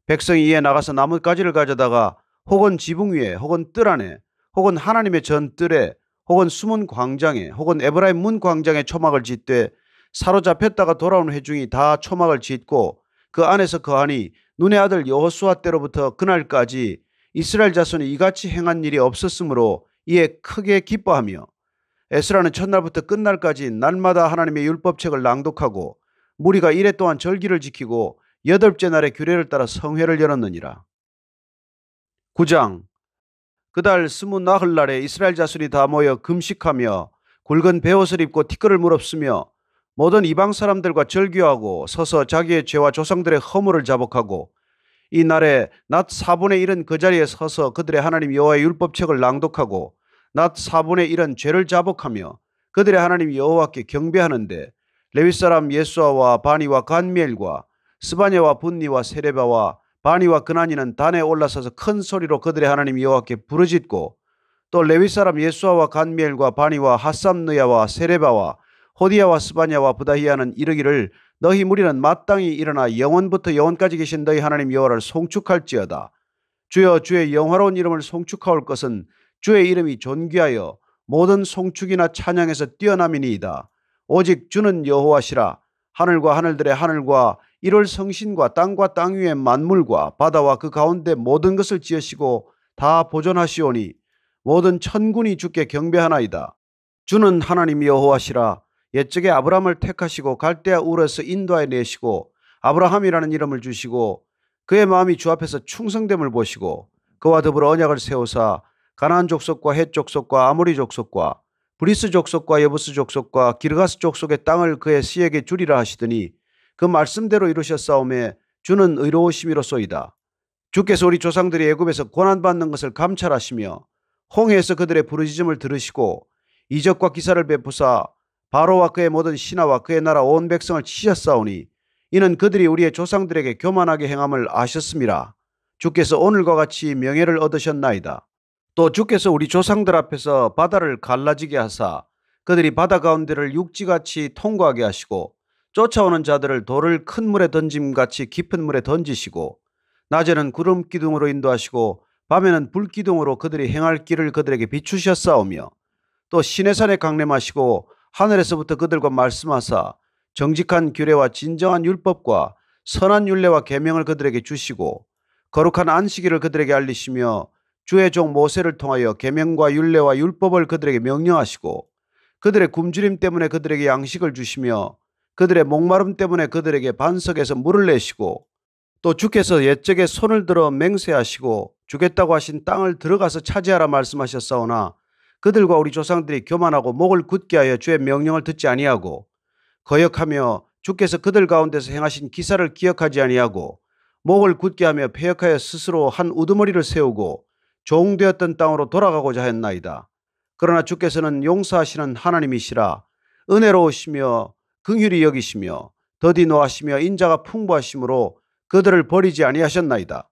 백성이 이에 나가서 나무 가지를 가져다가 혹은 지붕 위에 혹은 뜰 안에 혹은 하나님의 전뜰에 혹은 숨은 광장에 혹은 에브라임 문 광장에 초막을 짓되 사로잡혔다가 돌아온 회중이 다 초막을 짓고 그 안에서 거하니 눈의 아들 여호수아 때로부터 그날까지 이스라엘 자손이 이같이 행한 일이 없었으므로 이에 크게 기뻐하며 에스라는 첫날부터 끝날까지 날마다 하나님의 율법책을 낭독하고 무리가 이레 동안 절기를 지키고 여덟째 날의 규례를 따라 성회를 열었느니라. 9장. 그달 스무 나흘날에 이스라엘 자손이 다 모여 금식하며 굵은 베옷을 입고 티끌을 물었으며 모든 이방 사람들과 절규하고 서서 자기의 죄와 조상들의 허물을 자복하고 이 날에 낮 4분의 1은 그 자리에 서서 그들의 하나님 여호와의 율법책을 낭독하고 낮 4분의 1은 죄를 자복하며 그들의 하나님 여호와께 경배하는데 레위 사람 예수아와 바니와 간미엘과 스바냐와 분니와 세레바와 바니와 그나니는 단에 올라서서 큰 소리로 그들의 하나님 여호와께 부르짖고 또 레위 사람 예수아와 간미엘과 바니와 하삼느야와 세레바와 호디야와 스바냐와 부다히야는 이르기를 너희 무리는 마땅히 일어나 영원부터 영원까지 계신 너희 하나님 여호와를 송축할지어다. 주여 주의 영화로운 이름을 송축하올 것은 주의 이름이 존귀하여 모든 송축이나 찬양에서 뛰어남이니이다. 오직 주는 여호와시라. 하늘과 하늘들의 하늘과 이를 성신과 땅과 땅 위의 만물과 바다와 그 가운데 모든 것을 지으시고 다 보존하시오니 모든 천군이 주께 경배하나이다. 주는 하나님 여호와시라. 옛적에 아브라함을 택하시고 갈대아 우르에서 인도하여 내시고 아브라함이라는 이름을 주시고 그의 마음이 주 앞에서 충성됨을 보시고 그와 더불어 언약을 세우사 가나안 족속과 헷 족속과 아모리 족속과 브리스 족속과 여부스 족속과 기르가스 족속의 땅을 그의 씨에게 주리라 하시더니 그 말씀대로 이루셨사오매 주는 의로우심이로소이다. 주께서 우리 조상들이 애굽에서 고난받는 것을 감찰하시며 홍해에서 그들의 부르짖음을 들으시고 이적과 기사를 베푸사 바로와 그의 모든 신하와 그의 나라 온 백성을 치셨사오니 이는 그들이 우리의 조상들에게 교만하게 행함을 아셨음이라. 주께서 오늘과 같이 명예를 얻으셨나이다. 또 주께서 우리 조상들 앞에서 바다를 갈라지게 하사 그들이 바다 가운데를 육지같이 통과하게 하시고 쫓아오는 자들을 돌을 큰 물에 던짐같이 깊은 물에 던지시고 낮에는 구름 기둥으로 인도하시고 밤에는 불 기둥으로 그들이 행할 길을 그들에게 비추셨사오며 또 시내산에 강림하시고 하늘에서부터 그들과 말씀하사 정직한 규례와 진정한 율법과 선한 율례와 계명을 그들에게 주시고 거룩한 안식일을 그들에게 알리시며 주의 종 모세를 통하여 계명과 율례와 율법을 그들에게 명령하시고 그들의 굶주림 때문에 그들에게 양식을 주시며 그들의 목마름 때문에 그들에게 반석에서 물을 내시고 또 주께서 옛적에 손을 들어 맹세하시고 주겠다고 하신 땅을 들어가서 차지하라 말씀하셨사오나 그들과 우리 조상들이 교만하고 목을 굳게 하여 주의 명령을 듣지 아니하고 거역하며 주께서 그들 가운데서 행하신 기사를 기억하지 아니하고 목을 굳게 하며 패역하여 스스로 한 우두머리를 세우고 종되었던 땅으로 돌아가고자 했나이다. 그러나 주께서는 용서하시는 하나님이시라 은혜로우시며 긍휼히 여기시며 더디 노하시며 인자가 풍부하심으로 그들을 버리지 아니하셨나이다.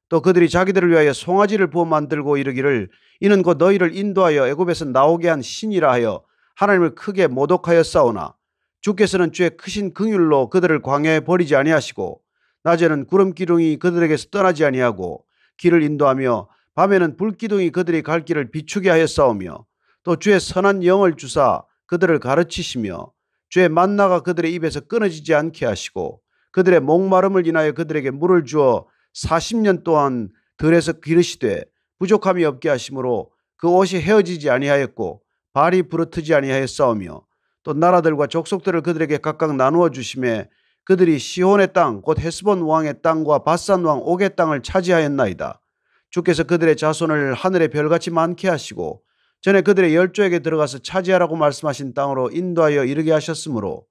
또 그들이 자기들을 위하여 송아지를 부어 만들고 이르기를 이는 곧 너희를 인도하여 애굽에서 나오게 한 신이라 하여 하나님을 크게 모독하였사오나 주께서는 주의 크신 긍휼로 그들을 광야에 버리지 아니하시고 낮에는 구름기둥이 그들에게서 떠나지 아니하고 길을 인도하며 밤에는 불기둥이 그들이 갈 길을 비추게 하였사오며 또 주의 선한 영을 주사 그들을 가르치시며 주의 만나가 그들의 입에서 끊어지지 않게 하시고 그들의 목마름을 인하여 그들에게 물을 주어 40년 동안 들에서 기르시되 부족함이 없게 하심으로 그 옷이 헤어지지 아니하였고 발이 부르트지 아니하였사오며 또 나라들과 족속들을 그들에게 각각 나누어 주심에 그들이 시혼의 땅 곧 헤스본 왕의 땅과 바산 왕 옥의 땅을 차지하였나이다. 주께서 그들의 자손을 하늘의 별같이 많게 하시고 전에 그들의 열조에게 들어가서 차지하라고 말씀하신 땅으로 인도하여 이르게 하셨으므로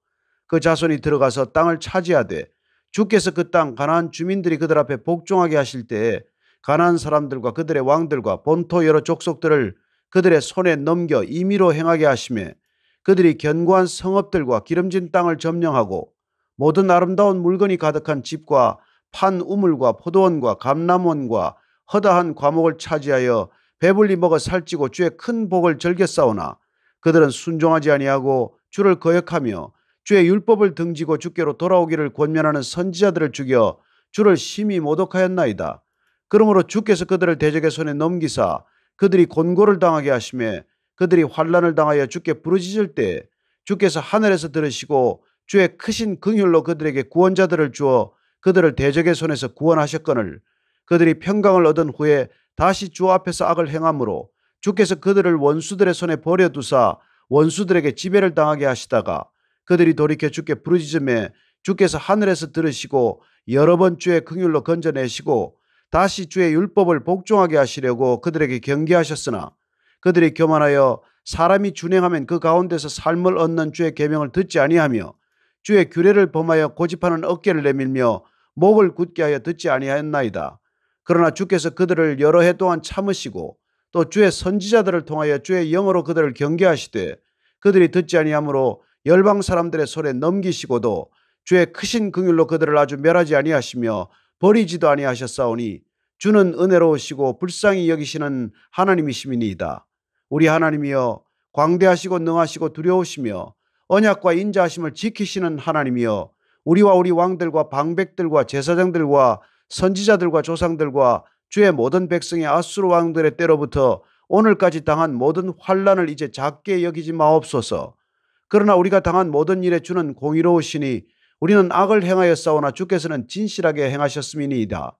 그 자손이 들어가서 땅을 차지하되 주께서 그 땅 가나안 주민들이 그들 앞에 복종하게 하실 때에 가나안 사람들과 그들의 왕들과 본토 여러 족속들을 그들의 손에 넘겨 임의로 행하게 하시매 그들이 견고한 성읍들과 기름진 땅을 점령하고 모든 아름다운 물건이 가득한 집과 판 우물과 포도원과 감람원과 허다한 과목을 차지하여 배불리 먹어 살찌고 주의 큰 복을 즐겼사오나 그들은 순종하지 아니하고 주를 거역하며 주의 율법을 등지고 주께로 돌아오기를 권면하는 선지자들을 죽여 주를 심히 모독하였나이다. 그러므로 주께서 그들을 대적의 손에 넘기사 그들이 곤고를 당하게 하시매 그들이 환난을 당하여 주께 부르짖을 때 주께서 하늘에서 들으시고 주의 크신 긍휼로 그들에게 구원자들을 주어 그들을 대적의 손에서 구원하셨거늘 그들이 평강을 얻은 후에 다시 주 앞에서 악을 행함으로 주께서 그들을 원수들의 손에 버려두사 원수들에게 지배를 당하게 하시다가 그들이 돌이켜 주께 부르짖음에 주께서 하늘에서 들으시고 여러 번 주의 긍휼로 건져내시고 다시 주의 율법을 복종하게 하시려고 그들에게 경계하셨으나 그들이 교만하여 사람이 준행하면 그 가운데서 삶을 얻는 주의 계명을 듣지 아니하며 주의 규례를 범하여 고집하는 어깨를 내밀며 목을 굳게 하여 듣지 아니하였나이다. 그러나 주께서 그들을 여러 해 동안 참으시고 또 주의 선지자들을 통하여 주의 영으로 그들을 경계하시되 그들이 듣지 아니하므로 열방 사람들의 손에 넘기시고도 주의 크신 긍휼로 그들을 아주 멸하지 아니하시며 버리지도 아니하셨사오니 주는 은혜로우시고 불쌍히 여기시는 하나님이시미니이다. 우리 하나님이여 광대하시고 능하시고 두려우시며 언약과 인자하심을 지키시는 하나님이여 우리와 우리 왕들과 방백들과 제사장들과 선지자들과 조상들과 주의 모든 백성의 아수르 왕들의 때로부터 오늘까지 당한 모든 환난을 이제 작게 여기지 마옵소서. 그러나 우리가 당한 모든 일에 주는 공의로우시니 우리는 악을 행하였사오나 주께서는 진실하게 행하셨음이니이다.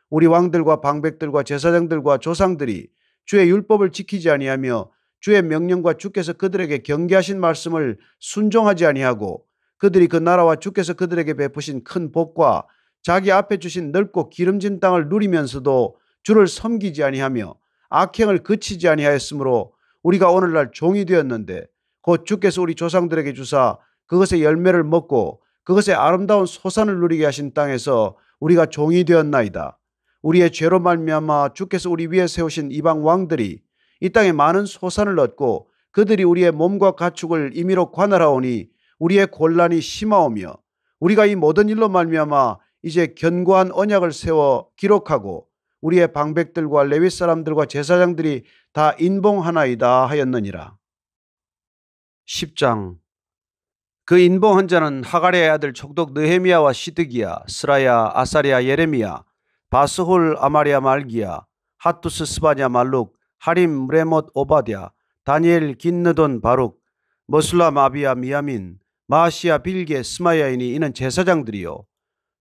우리 왕들과 방백들과 제사장들과 조상들이 주의 율법을 지키지 아니하며 주의 명령과 주께서 그들에게 경계하신 말씀을 순종하지 아니하고 그들이 그 나라와 주께서 그들에게 베푸신 큰 복과 자기 앞에 주신 넓고 기름진 땅을 누리면서도 주를 섬기지 아니하며 악행을 그치지 아니하였으므로 우리가 오늘날 종이 되었는데 곧 주께서 우리 조상들에게 주사 그것의 열매를 먹고 그것의 아름다운 소산을 누리게 하신 땅에서 우리가 종이 되었나이다. 우리의 죄로 말미암아 주께서 우리 위에 세우신 이방 왕들이 이 땅에 많은 소산을 얻고 그들이 우리의 몸과 가축을 임의로 관할하오니 우리의 곤란이 심하오며 우리가 이 모든 일로 말미암아 이제 견고한 언약을 세워 기록하고 우리의 방백들과 레위 사람들과 제사장들이 다 인봉하나이다 하였느니라. 10장. 그 인봉한 자는 하갈의 아들 촉독 느헤미야와 시드기야, 스라야, 아사랴, 예레미야, 바스홀, 아마리아, 말기야, 핫두스, 스바냐, 말룩, 하림, 레못, 오바댜, 다니엘, 긴느돈, 바룩, 머술람, 아비야, 미야민, 마시야, 빌게, 스마야이니 이는 제사장들이요.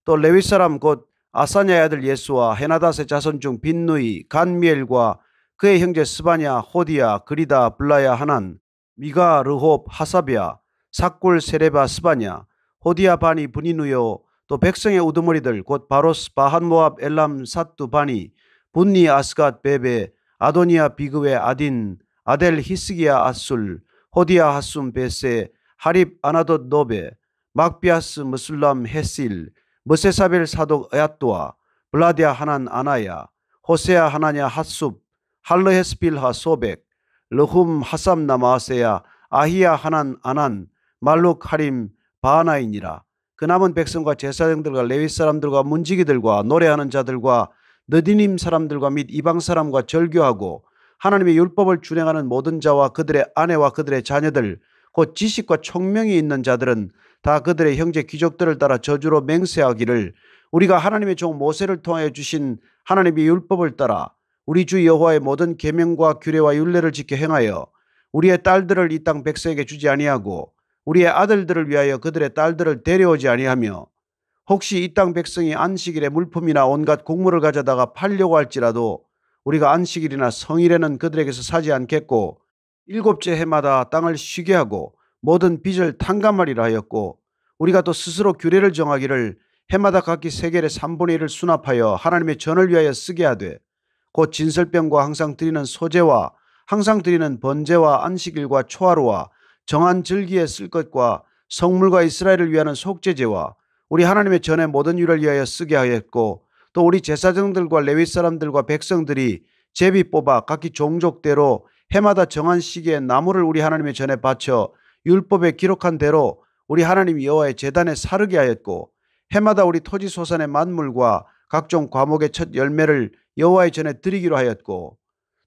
또 레위 사람 곧 아사냐의 아들 예수와 헤나닷의 자손 중 빈누이, 간미엘과 그의 형제 스바냐, 호디야, 그리다, 블라야, 하난, 미가, 르홉, 하사비야, 삭굴, 세레바, 스바냐, 호디야, 바니, 브니누요. 또 백성의 우두머리들 곧 바로스, 바한, 모압, 엘람, 삿두, 바니, 분니, 아스갓, 베베, 아도니아, 비그웨, 아딘, 아델 히스기야 아술, 호디야 하숨 베세, 하립 아나돗 노베, 막비아스 무슬람 헤실, 머세사벨 사독 에앗도아, 블라디아 하난 아나야, 호세아 하나냐 핫숲, 할르헤스빌하 소백, 르훔 하삼 나마세야, 아히야 하난 아난, 말룩 하림 바하나이니라. 그 남은 백성과 제사장들과 레위 사람들과 문지기들과 노래하는 자들과 느디님 사람들과 및 이방 사람과 절교하고 하나님의 율법을 준행하는 모든 자와 그들의 아내와 그들의 자녀들 곧 지식과 총명이 있는 자들은 다 그들의 형제 귀족들을 따라 저주로 맹세하기를 우리가 하나님의 종 모세를 통하여 주신 하나님의 율법을 따라 우리 주 여호와의 모든 계명과 규례와 율례를 지켜 행하여 우리의 딸들을 이 땅 백성에게 주지 아니하고 우리의 아들들을 위하여 그들의 딸들을 데려오지 아니하며 혹시 이 땅 백성이 안식일에 물품이나 온갖 곡물을 가져다가 팔려고 할지라도 우리가 안식일이나 성일에는 그들에게서 사지 않겠고 일곱째 해마다 땅을 쉬게 하고 모든 빚을 탕감하리라 하였고 우리가 또 스스로 규례를 정하기를 해마다 각기 세겔의 3분의 1을 수납하여 하나님의 전을 위하여 쓰게 하되 곧 진설병과 항상 드리는 소제와 항상 드리는 번제와 안식일과 초하루와 정한 절기에 쓸 것과 성물과 이스라엘을 위하는 속죄제와 우리 하나님의 전의 모든 일을 위하여 쓰게 하였고 또 우리 제사장들과 레위 사람들과 백성들이 제비 뽑아 각기 종족대로 해마다 정한 시기에 나무를 우리 하나님의 전에 바쳐 율법에 기록한 대로 우리 하나님 여호와의 제단에 사르게 하였고 해마다 우리 토지 소산의 만물과 각종 과목의 첫 열매를 여호와의 전에 드리기로 하였고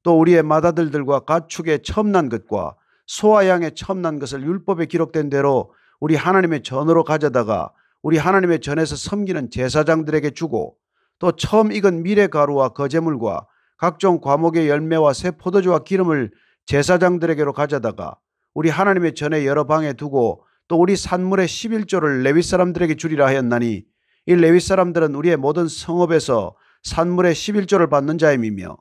또 우리의 맏아들들과 가축의 첨난 것과 소와 양의 첨난 것을 율법에 기록된 대로 우리 하나님의 전으로 가져다가 우리 하나님의 전에서 섬기는 제사장들에게 주고 또 처음 익은 미래 가루와 거제물과 각종 과목의 열매와 새 포도주와 기름을 제사장들에게로 가져다가 우리 하나님의 전에 여러 방에 두고 또 우리 산물의 11조를 레위 사람들에게 주리라 하였나니 이 레위 사람들은 우리의 모든 성읍에서 산물의 11조를 받는 자임이며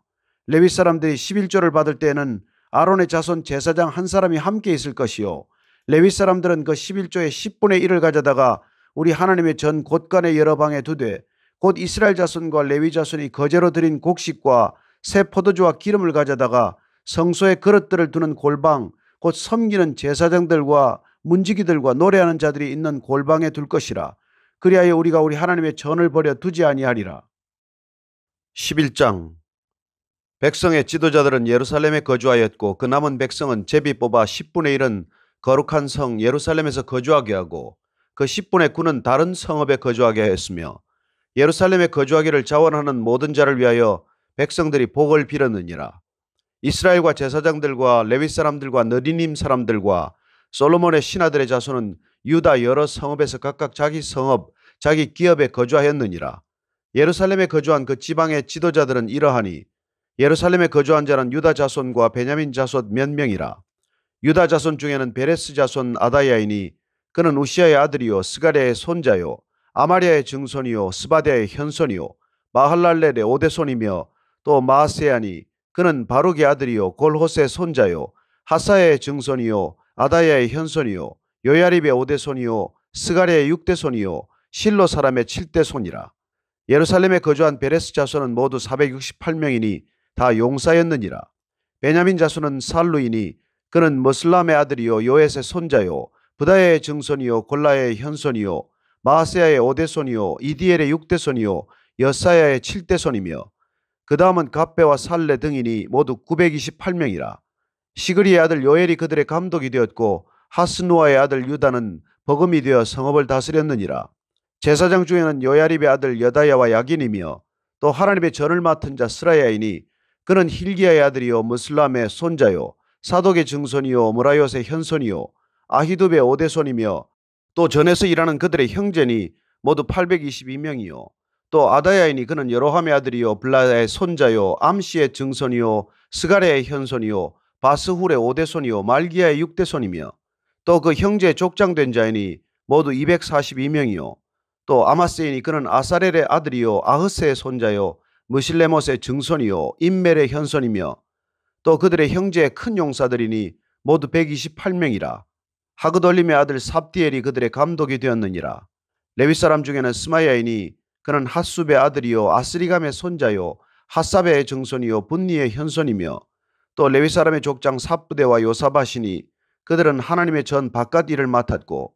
레위 사람들이 11조를 받을 때에는 아론의 자손 제사장 한 사람이 함께 있을 것이요 레위 사람들은 그 11조의 10분의 1을 가져다가 우리 하나님의 전 곳간의 여러 방에 두되 곧 이스라엘 자손과 레위 자손이 거제로 드린 곡식과 새 포도주와 기름을 가져다가 성소의 그릇들을 두는 골방 곧 섬기는 제사장들과 문지기들과 노래하는 자들이 있는 골방에 둘 것이라. 그리하여 우리가 우리 하나님의 전을 버려 두지 아니하리라. 11장. 백성의 지도자들은 예루살렘에 거주하였고 그 남은 백성은 제비 뽑아 10분의 1은 거룩한 성 예루살렘에서 거주하게 하고 그 10분의 9는 다른 성읍에 거주하게 하였으며 예루살렘에 거주하기를 자원하는 모든 자를 위하여 백성들이 복을 빌었느니라. 이스라엘과 제사장들과 레위 사람들과 느디님 사람들과 솔로몬의 신하들의 자손은 유다 여러 성읍에서 각각 자기 성읍, 자기 기업에 거주하였느니라. 예루살렘에 거주한 그 지방의 지도자들은 이러하니 예루살렘에 거주한 자는 유다 자손과 베냐민 자손 몇 명이라. 유다 자손 중에는 베레스 자손 아다야이니 그는 우시아의 아들이요 스가랴의 손자요 아마리아의 증손이요 스바디아의 현손이요 마할랄렐의 오대손이며 또 마아세아니 그는 바룩의 아들이요 골호스의 손자요 하사야의 증손이요 아다야의 현손이요 요야립의 오대손이요 스가랴의 육대손이요 실로 사람의 칠대손이라. 예루살렘에 거주한 베레스 자손은 모두 468명이니 다 용사였느니라. 베냐민 자손은 살루이니 그는 머슬람의 아들이요 요엣의 손자요 부다야의 증손이요 골라야의 현손이요 마아세야의 오대손이요 이디엘의 육대손이요 여사야의 칠대손이며 그 다음은 갑배와 살레 등이니 모두 928명이라. 시그리의 아들 요엘이 그들의 감독이 되었고 하스누아의 아들 유다는 버금이 되어 성읍을 다스렸느니라. 제사장 중에는 요야립의 아들 여다야와 야긴이며 또 하나님의 전을 맡은 자 스라야이니 그는 힐기야의 아들이요 무슬람의 손자요 사독의 증손이요 무라요스의 현손이요 아히두베의 오대손이며 또 전에서 일하는 그들의 형제니 모두 822명이요 또 아다야이니 그는 여로함의 아들이요 블라야의 손자요 암시의 증손이요 스가랴의 현손이요 바스훌의 오대손이요 말기야의 육대손이며 또 그 형제의 족장된 자이니 모두 242명이요 또 아마세이니 그는 아사렐의 아들이요 아흐스의 손자요 무실레못의 증손이요 임멜의 현손이며 또 그들의 형제의 큰 용사들이니 모두 128명이라. 하그돌림의 아들 삽디엘이 그들의 감독이 되었느니라. 레위 사람 중에는 스마야이니 그는 핫숲의 아들이요 아스리감의 손자요 핫사베의 증손이요 분니의 현손이며 또 레위 사람의 족장 삽부대와 요사밭이니 그들은 하나님의 전 바깥 일을 맡았고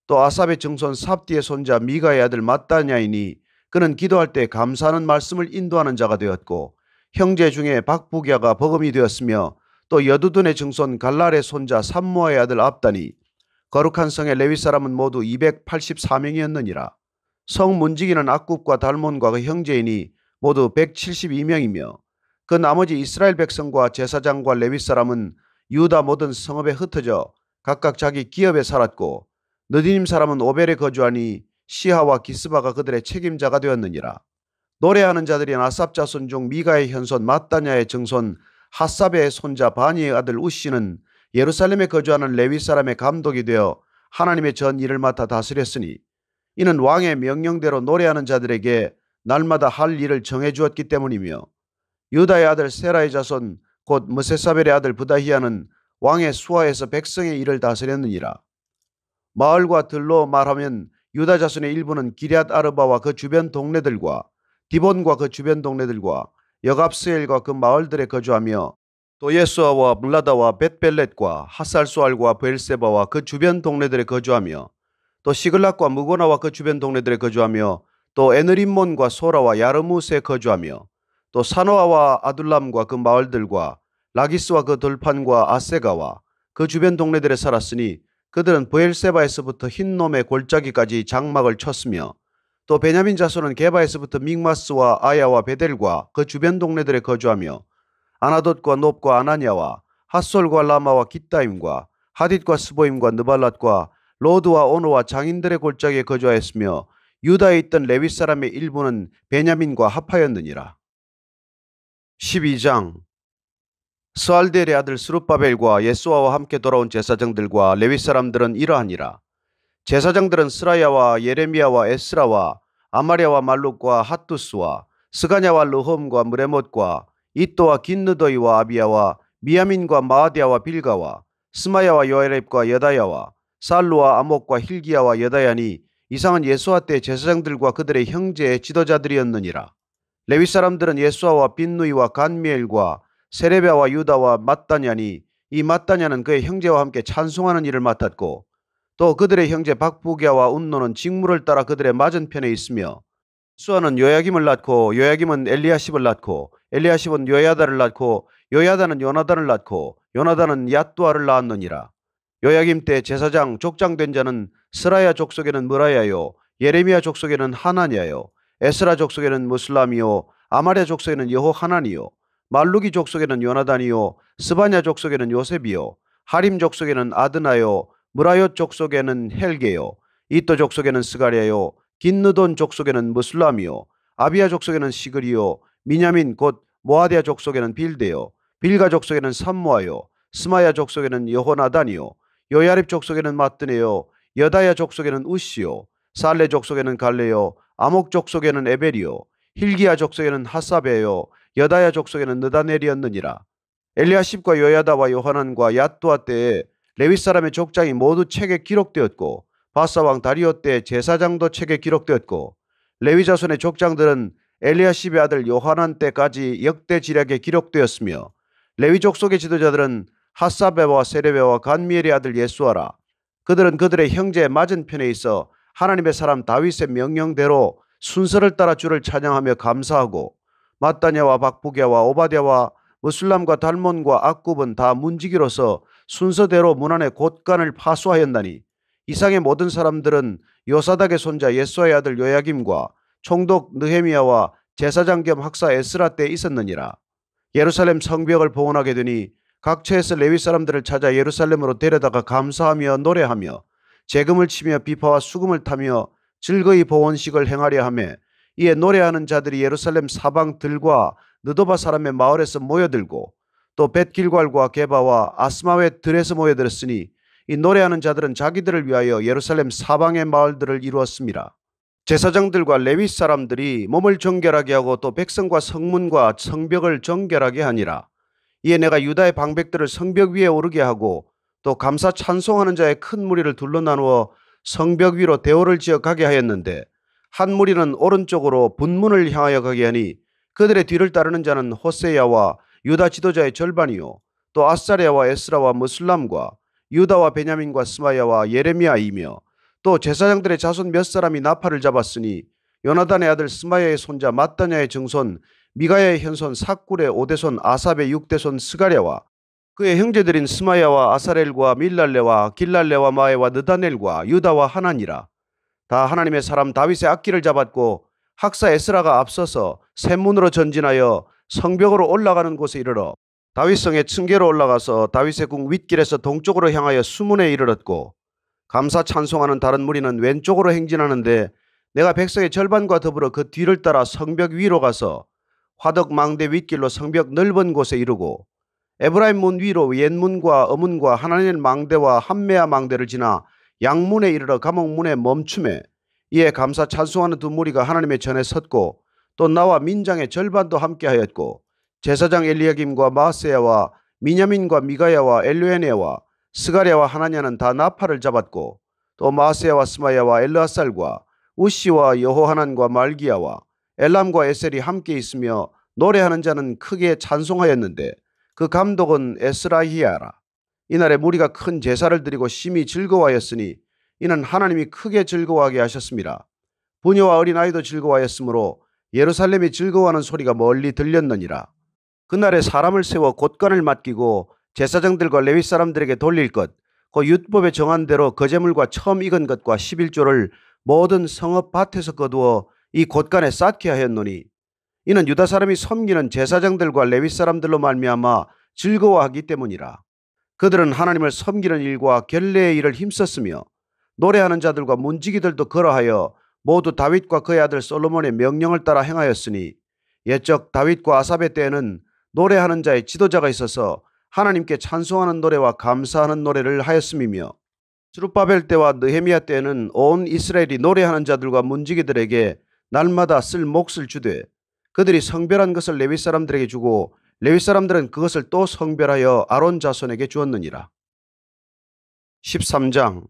또 아삽의 증손 삽디의 손자 미가의 아들 mat단야이니 그는 기도할 때 감사하는 말씀을 인도하는 자가 되었고 형제 중에 박부기야가 버금이 되었으며 또 여두둔의 증손 갈랄의 손자 삼모아의 아들 압다니 거룩한 성의 레위 사람은 모두 284명이었느니라. 성 문지기는 악굽과 달몬과 그 형제이니 모두 172명이며 그 나머지 이스라엘 백성과 제사장과 레위 사람은 유다 모든 성읍에 흩어져 각각 자기 기업에 살았고 느디님 사람은 오벨에 거주하니 시하와 기스바가 그들의 책임자가 되었느니라. 노래하는 자들이 아삽 자손 중 미가의 현손 mat단야의 증손 핫삽의 손자 바니의 아들 우시는 예루살렘에 거주하는 레위 사람의 감독이 되어 하나님의 전 일을 맡아 다스렸으니 이는 왕의 명령대로 노래하는 자들에게 날마다 할 일을 정해주었기 때문이며 유다의 아들 세라의 자손 곧 무세사벨의 아들 부다히야는 왕의 수하에서 백성의 일을 다스렸느니라. 마을과 들로 말하면 유다 자손의 일부는 기럇 아르바와 그 주변 동네들과 디본과 그 주변 동네들과 여갑스엘과 그 마을들에 거주하며 또 예수아와 물라다와 벳벨렛과 하살수알과 브엘세바와 그 주변 동네들에 거주하며 또 시글락과 무고나와 그 주변 동네들에 거주하며 또 에느림몬과 소라와 야르무스에 거주하며 또 사노아와 아둘람과 그 마을들과 라기스와 그 돌판과 아세가와 그 주변 동네들에 살았으니 그들은 브엘세바에서부터 흰놈의 골짜기까지 장막을 쳤으며 또 베냐민 자손은 게바에서부터 믹마스와 아야와 베델과 그 주변 동네들에 거주하며 아나돗과 놉과 아나냐와 핫솔과 라마와 깃다임과 하딧과 스보임과 느발랏과 로드와 오노와 장인들의 골짜기에 거주하였으며 유다에 있던 레위 사람의 일부는 베냐민과 합하였느니라. 12장 스알델의 아들 스룹바벨과 예수아와 함께 돌아온 제사장들과 레위 사람들은 이러하니라. 제사장들은 스라야와 예레미야와 에스라와 아마랴와 말룩과 핫두스와 스가냐와 르홈과 무레못과 이또와 긴느더이와 아비야와 미야민과 마아디야와 빌가와 스마야와 요에렙과 여다야와 살루와 아목과 힐기야와 여다야니 이상은 예수아 때 제사장들과 그들의 형제의 지도자들이었느니라. 레위 사람들은 예수아와 빈누이와 간미엘과 세레베와 유다와 mat단야니 이 mat단야는 그의 형제와 함께 찬송하는 일을 맡았고 또 그들의 형제 박부기야와 운노는 직무를 따라 그들의 맞은편에 있으며 수아는 요야김을 낳고 요야김은 엘리야십을 낳고 엘리야십은 요야다를 낳고 요야다는 요나단을 낳고 요나단은 얏두아를 낳았느니라. 요야김 때 제사장 족장된 자는 스라야 족속에는 무라야요 예레미야 족속에는 하나냐요 에스라 족속에는 무슬람이요 아마랴 족속에는 여호하나니요 말루기 족속에는 요나단이요 스바냐 족속에는 요셉이요 하림 족속에는 아드나요 무라요 족속에는 헬게요 이또 족속에는 스가랴요 긴느돈 족속에는 무슬람이요 아비야 족속에는 시그리요 미냐민 곧 모아디아 족속에는 빌데요 빌가 족속에는 삼모아요 스마야 족속에는 여호나단이요 요야립 족속에는 마뜨네요 여다야 족속에는 우시요 살레 족속에는 갈레요 아목 족속에는 에벨이요 힐기야 족속에는 하사베요 여다야 족속에는 느다넬이었느니라. 엘리야십과 요야다와 요하난과 얏두아 때에 레위 사람의 족장이 모두 책에 기록되었고 바사왕 다리오 때 제사장도 책에 기록되었고 레위 자손의 족장들은 엘리야십의 아들 요하난 때까지 역대 지략에 기록되었으며 레위 족속의 지도자들은 핫사베와 세레베와 간미엘의 아들 예수아라. 그들은 그들의 형제의 맞은편에 있어 하나님의 사람 다윗의 명령대로 순서를 따라 주를 찬양하며 감사하고 mat단야와 박부기야와 오바댜와 무슬람과 달몬과 악굽은 다 문지기로서 순서대로 문 안에 곳간을 파수하였나니 이상의 모든 사람들은 요사닥의 손자 예수아의 아들 요야김과 총독 느헤미야와 제사장 겸 학사 에스라 때 있었느니라. 예루살렘 성벽을 봉헌하게 되니 각 처에서 레위 사람들을 찾아 예루살렘으로 데려다가 감사하며 노래하며 재금을 치며 비파와 수금을 타며 즐거이 봉헌식을 행하려 하며 이에 노래하는 자들이 예루살렘 사방들과 느도바 사람의 마을에서 모여들고 또 벳길갈과 게바와 아스마웻 들에서 모여들었으니 이 노래하는 자들은 자기들을 위하여 예루살렘 사방의 마을들을 이루었습니다. 제사장들과 레위 사람들이 몸을 정결하게 하고 또 백성과 성문과 성벽을 정결하게 하니라. 이에 내가 유다의 방백들을 성벽 위에 오르게 하고 또 감사 찬송하는 자의 큰 무리를 둘러 나누어 성벽 위로 대오를 지어 가게 하였는데 한 무리는 오른쪽으로 분문을 향하여 가게 하니 그들의 뒤를 따르는 자는 호세야와 유다 지도자의 절반이요 또 아사랴와 에스라와 무슬람과 유다와 베냐민과 스마야와 예레미야이며 또 제사장들의 자손 몇 사람이 나팔을 잡았으니 요나단의 아들 스마야의 손자 마따냐의 증손 미가야의 현손 삭굴의 5대손 아삽의 6대손 스가랴와 그의 형제들인 스마야와 아사렐과 밀랄레와 길랄레와 마에와 느다넬과 유다와 하나니라. 다 하나님의 사람 다윗의 악기를 잡았고 학사 에스라가 앞서서 샘문으로 전진하여 성벽으로 올라가는 곳에 이르러 다윗성의 층계로 올라가서 다윗의 궁 윗길에서 동쪽으로 향하여 수문에 이르렀고 감사 찬송하는 다른 무리는 왼쪽으로 행진하는데 내가 백성의 절반과 더불어 그 뒤를 따라 성벽 위로 가서 화덕 망대 윗길로 성벽 넓은 곳에 이르고 에브라임 문 위로 옛문과 어문과 하나넬 망대와 함메아 망대를 지나 양문에 이르러 감옥문에 멈춤에 이에 감사 찬송하는 두 무리가 하나님의 전에 섰고 또 나와 민장의 절반도 함께하였고 제사장 엘리야김과 마세야와 미냐민과 미가야와 엘르에네와 스가랴와 하나냐는 다 나팔을 잡았고 또 마세야와 스마야와 엘르아살과 우시와 여호하난과 말기야와 엘람과 에셀이 함께 있으며 노래하는 자는 크게 찬송하였는데 그 감독은 에스라히야라. 이날에 무리가 큰 제사를 드리고 심히 즐거워하였으니 이는 하나님이 크게 즐거워하게 하셨습니다. 부녀와 어린아이도 즐거워하였으므로 예루살렘이 즐거워하는 소리가 멀리 들렸느니라. 그날에 사람을 세워 곳간을 맡기고 제사장들과 레위 사람들에게 돌릴 것, 그 율법에 정한 대로 거제물과 처음 익은 것과 11조를 모든 성읍 밭에서 거두어 이 곳간에 쌓게 하였노니 이는 유다 사람이 섬기는 제사장들과 레위 사람들로 말미암아 즐거워하기 때문이라. 그들은 하나님을 섬기는 일과 결례의 일을 힘썼으며 노래하는 자들과 문지기들도 걸어하여 모두 다윗과 그의 아들 솔로몬의 명령을 따라 행하였으니 옛적 다윗과 아삽의 때에는 노래하는 자의 지도자가 있어서 하나님께 찬송하는 노래와 감사하는 노래를 하였음이며 스룹바벨 때와 느헤미야 때에는 온 이스라엘이 노래하는 자들과 문지기들에게 날마다 쓸 몫을 주되 그들이 성별한 것을 레위 사람들에게 주고 레위 사람들은 그것을 또 성별하여 아론 자손에게 주었느니라. 13장.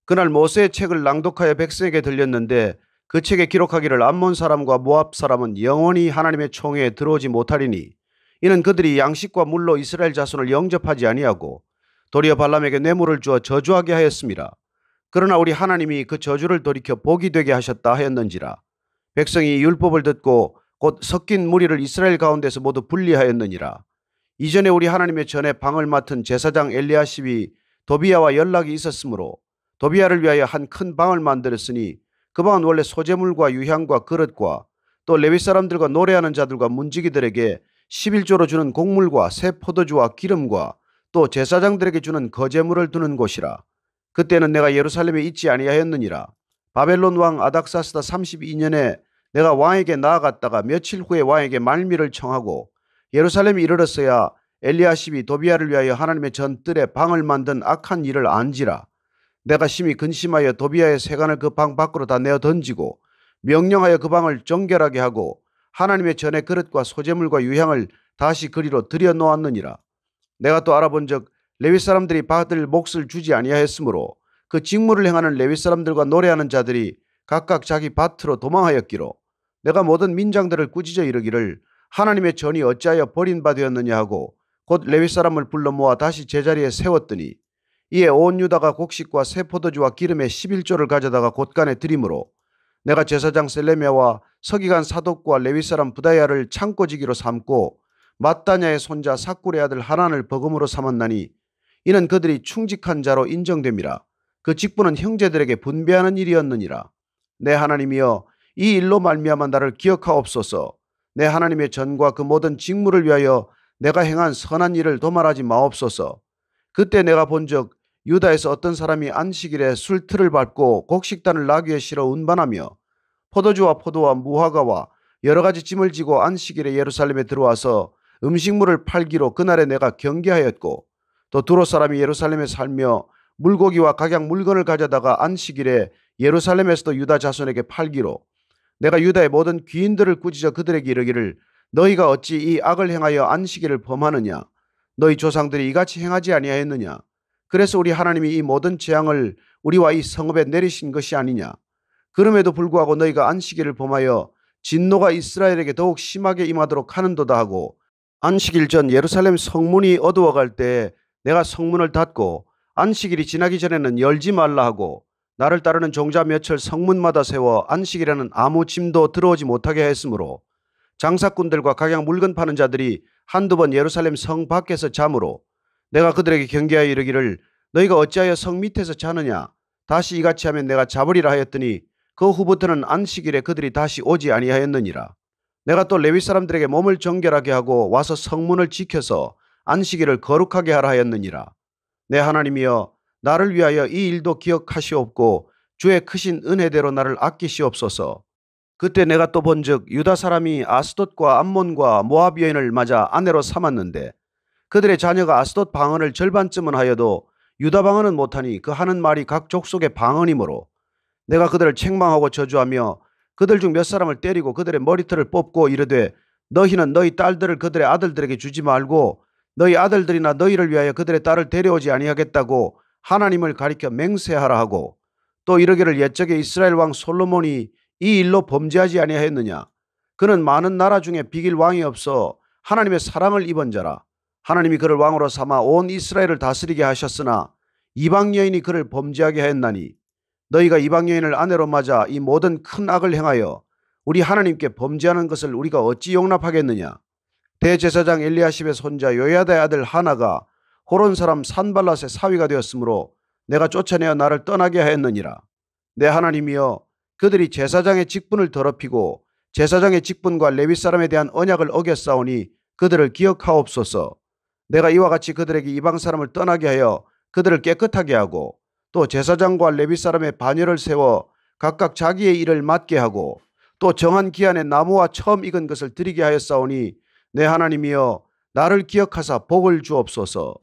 그날 모세의 책을 낭독하여 백성에게 들렸는데 그 책에 기록하기를 암몬 사람과 모압 사람은 영원히 하나님의 총회에 들어오지 못하리니 이는 그들이 양식과 물로 이스라엘 자손을 영접하지 아니하고 도리어 발람에게 뇌물을 주어 저주하게 하였습니다. 그러나 우리 하나님이 그 저주를 돌이켜 복이 되게 하셨다 하였는지라. 백성이 율법을 듣고 곧 섞인 무리를 이스라엘 가운데서 모두 분리하였느니라. 이전에 우리 하나님의 전에 방을 맡은 제사장 엘리야십이 도비야와 연락이 있었으므로 도비야를 위하여 한 큰 방을 만들었으니 그 방은 원래 소재물과 유향과 그릇과 또 레위 사람들과 노래하는 자들과 문지기들에게 11조로 주는 곡물과 새 포도주와 기름과 또 제사장들에게 주는 거제물을 두는 곳이라. 그때는 내가 예루살렘에 있지 아니하였느니라. 바벨론 왕 아닥사스다 32년에 내가 왕에게 나아갔다가 며칠 후에 왕에게 말미를 청하고 예루살렘에 이르렀어야 엘리야십이 도비야를 위하여 하나님의 전뜰에 방을 만든 악한 일을 안지라. 내가 심히 근심하여 도비야의 세간을 그 방 밖으로 다 내어 던지고 명령하여 그 방을 정결하게 하고 하나님의 전의 그릇과 소재물과 유향을 다시 그리로 들여 놓았느니라. 내가 또 알아본즉 레위 사람들이 받을 몫을 주지 아니하였으므로 그 직무를 행하는 레위 사람들과 노래하는 자들이 각각 자기 밭으로 도망하였기로 내가 모든 민장들을 꾸짖어 이르기를 하나님의 전이 어찌하여 버린 바 되었느냐 하고 곧 레위 사람을 불러 모아 다시 제자리에 세웠더니 이에 온 유다가 곡식과 새 포도주와 기름의 11조를 가져다가 곳간에 드림으로 내가 제사장 셀레미야와 서기관 사독과 레위 사람 부다야를 창고지기로 삼고 마따냐의 손자 삭굴의 아들 하난을 버금으로 삼았나니 이는 그들이 충직한 자로 인정됨이라. 그 직분은 형제들에게 분배하는 일이었느니라. 내 하나님이여 이 일로 말미암아 나를 기억하옵소서. 내 하나님의 전과 그 모든 직무를 위하여 내가 행한 선한 일을 도말하지 마옵소서. 그때 내가 본즉 유다에서 어떤 사람이 안식일에 술틀을 밟고 곡식단을 나귀에 실어 운반하며 포도주와 포도와 무화과와 여러 가지 짐을 지고 안식일에 예루살렘에 들어와서 음식물을 팔기로 그날에 내가 경계하였고 또 두로 사람이 예루살렘에 살며 물고기와 각양 물건을 가져다가 안식일에 예루살렘에서도 유다 자손에게 팔기로 내가 유다의 모든 귀인들을 꾸짖어 그들에게 이르기를 너희가 어찌 이 악을 행하여 안식일을 범하느냐. 너희 조상들이 이같이 행하지 아니하였느냐. 그래서 우리 하나님이 이 모든 재앙을 우리와 이 성읍에 내리신 것이 아니냐. 그럼에도 불구하고 너희가 안식일을 범하여 진노가 이스라엘에게 더욱 심하게 임하도록 하는도다 하고 안식일 전 예루살렘 성문이 어두워갈 때 내가 성문을 닫고 안식일이 지나기 전에는 열지 말라 하고 나를 따르는 종자 몇을 성문마다 세워 안식일에는 아무 짐도 들어오지 못하게 했으므로 장사꾼들과 각양 물건 파는 자들이 한두 번 예루살렘 성 밖에서 자므로 내가 그들에게 경계하여 이르기를 너희가 어찌하여 성 밑에서 자느냐 다시 이같이 하면 내가 잡으리라 하였더니 그 후부터는 안식일에 그들이 다시 오지 아니하였느니라. 내가 또 레위 사람들에게 몸을 정결하게 하고 와서 성문을 지켜서 안식일을 거룩하게 하라 하였느니라. 내 하나님이여 나를 위하여 이 일도 기억하시옵고 주의 크신 은혜대로 나를 아끼시옵소서. 그때 내가 또 본즉 유다 사람이 아스돗과 암몬과 모압 여인을 맞아 아내로 삼았는데 그들의 자녀가 아스돗 방언을 절반쯤은 하여도 유다 방언은 못하니 그 하는 말이 각 족속의 방언이므로 내가 그들을 책망하고 저주하며 그들 중 몇 사람을 때리고 그들의 머리털을 뽑고 이르되 너희는 너희 딸들을 그들의 아들들에게 주지 말고 너희 아들들이나 너희를 위하여 그들의 딸을 데려오지 아니하겠다고 하나님을 가리켜 맹세하라 하고 또 이르기를 옛적에 이스라엘 왕 솔로몬이 이 일로 범죄하지 아니하였느냐. 그는 많은 나라 중에 비길 왕이 없어 하나님의 사랑을 입은 자라. 하나님이 그를 왕으로 삼아 온 이스라엘을 다스리게 하셨으나 이방 여인이 그를 범죄하게 하였나니 너희가 이방 여인을 아내로 맞아 이 모든 큰 악을 행하여 우리 하나님께 범죄하는 것을 우리가 어찌 용납하겠느냐. 대제사장 엘리야십의 손자 요야다의 아들 하나가 호론 사람 산발랏의 사위가 되었으므로 내가 쫓아내어 나를 떠나게 하였느니라. 내 하나님이여 그들이 제사장의 직분을 더럽히고 제사장의 직분과 레위 사람에 대한 언약을 어겼사오니 그들을 기억하옵소서. 내가 이와 같이 그들에게 이방 사람을 떠나게 하여 그들을 깨끗하게 하고 또 제사장과 레위 사람의 반열을 세워 각각 자기의 일을 맡게 하고 또 정한 기한에 나무와 처음 익은 것을 드리게 하였사오니 내 하나님이여 나를 기억하사 복을 주옵소서.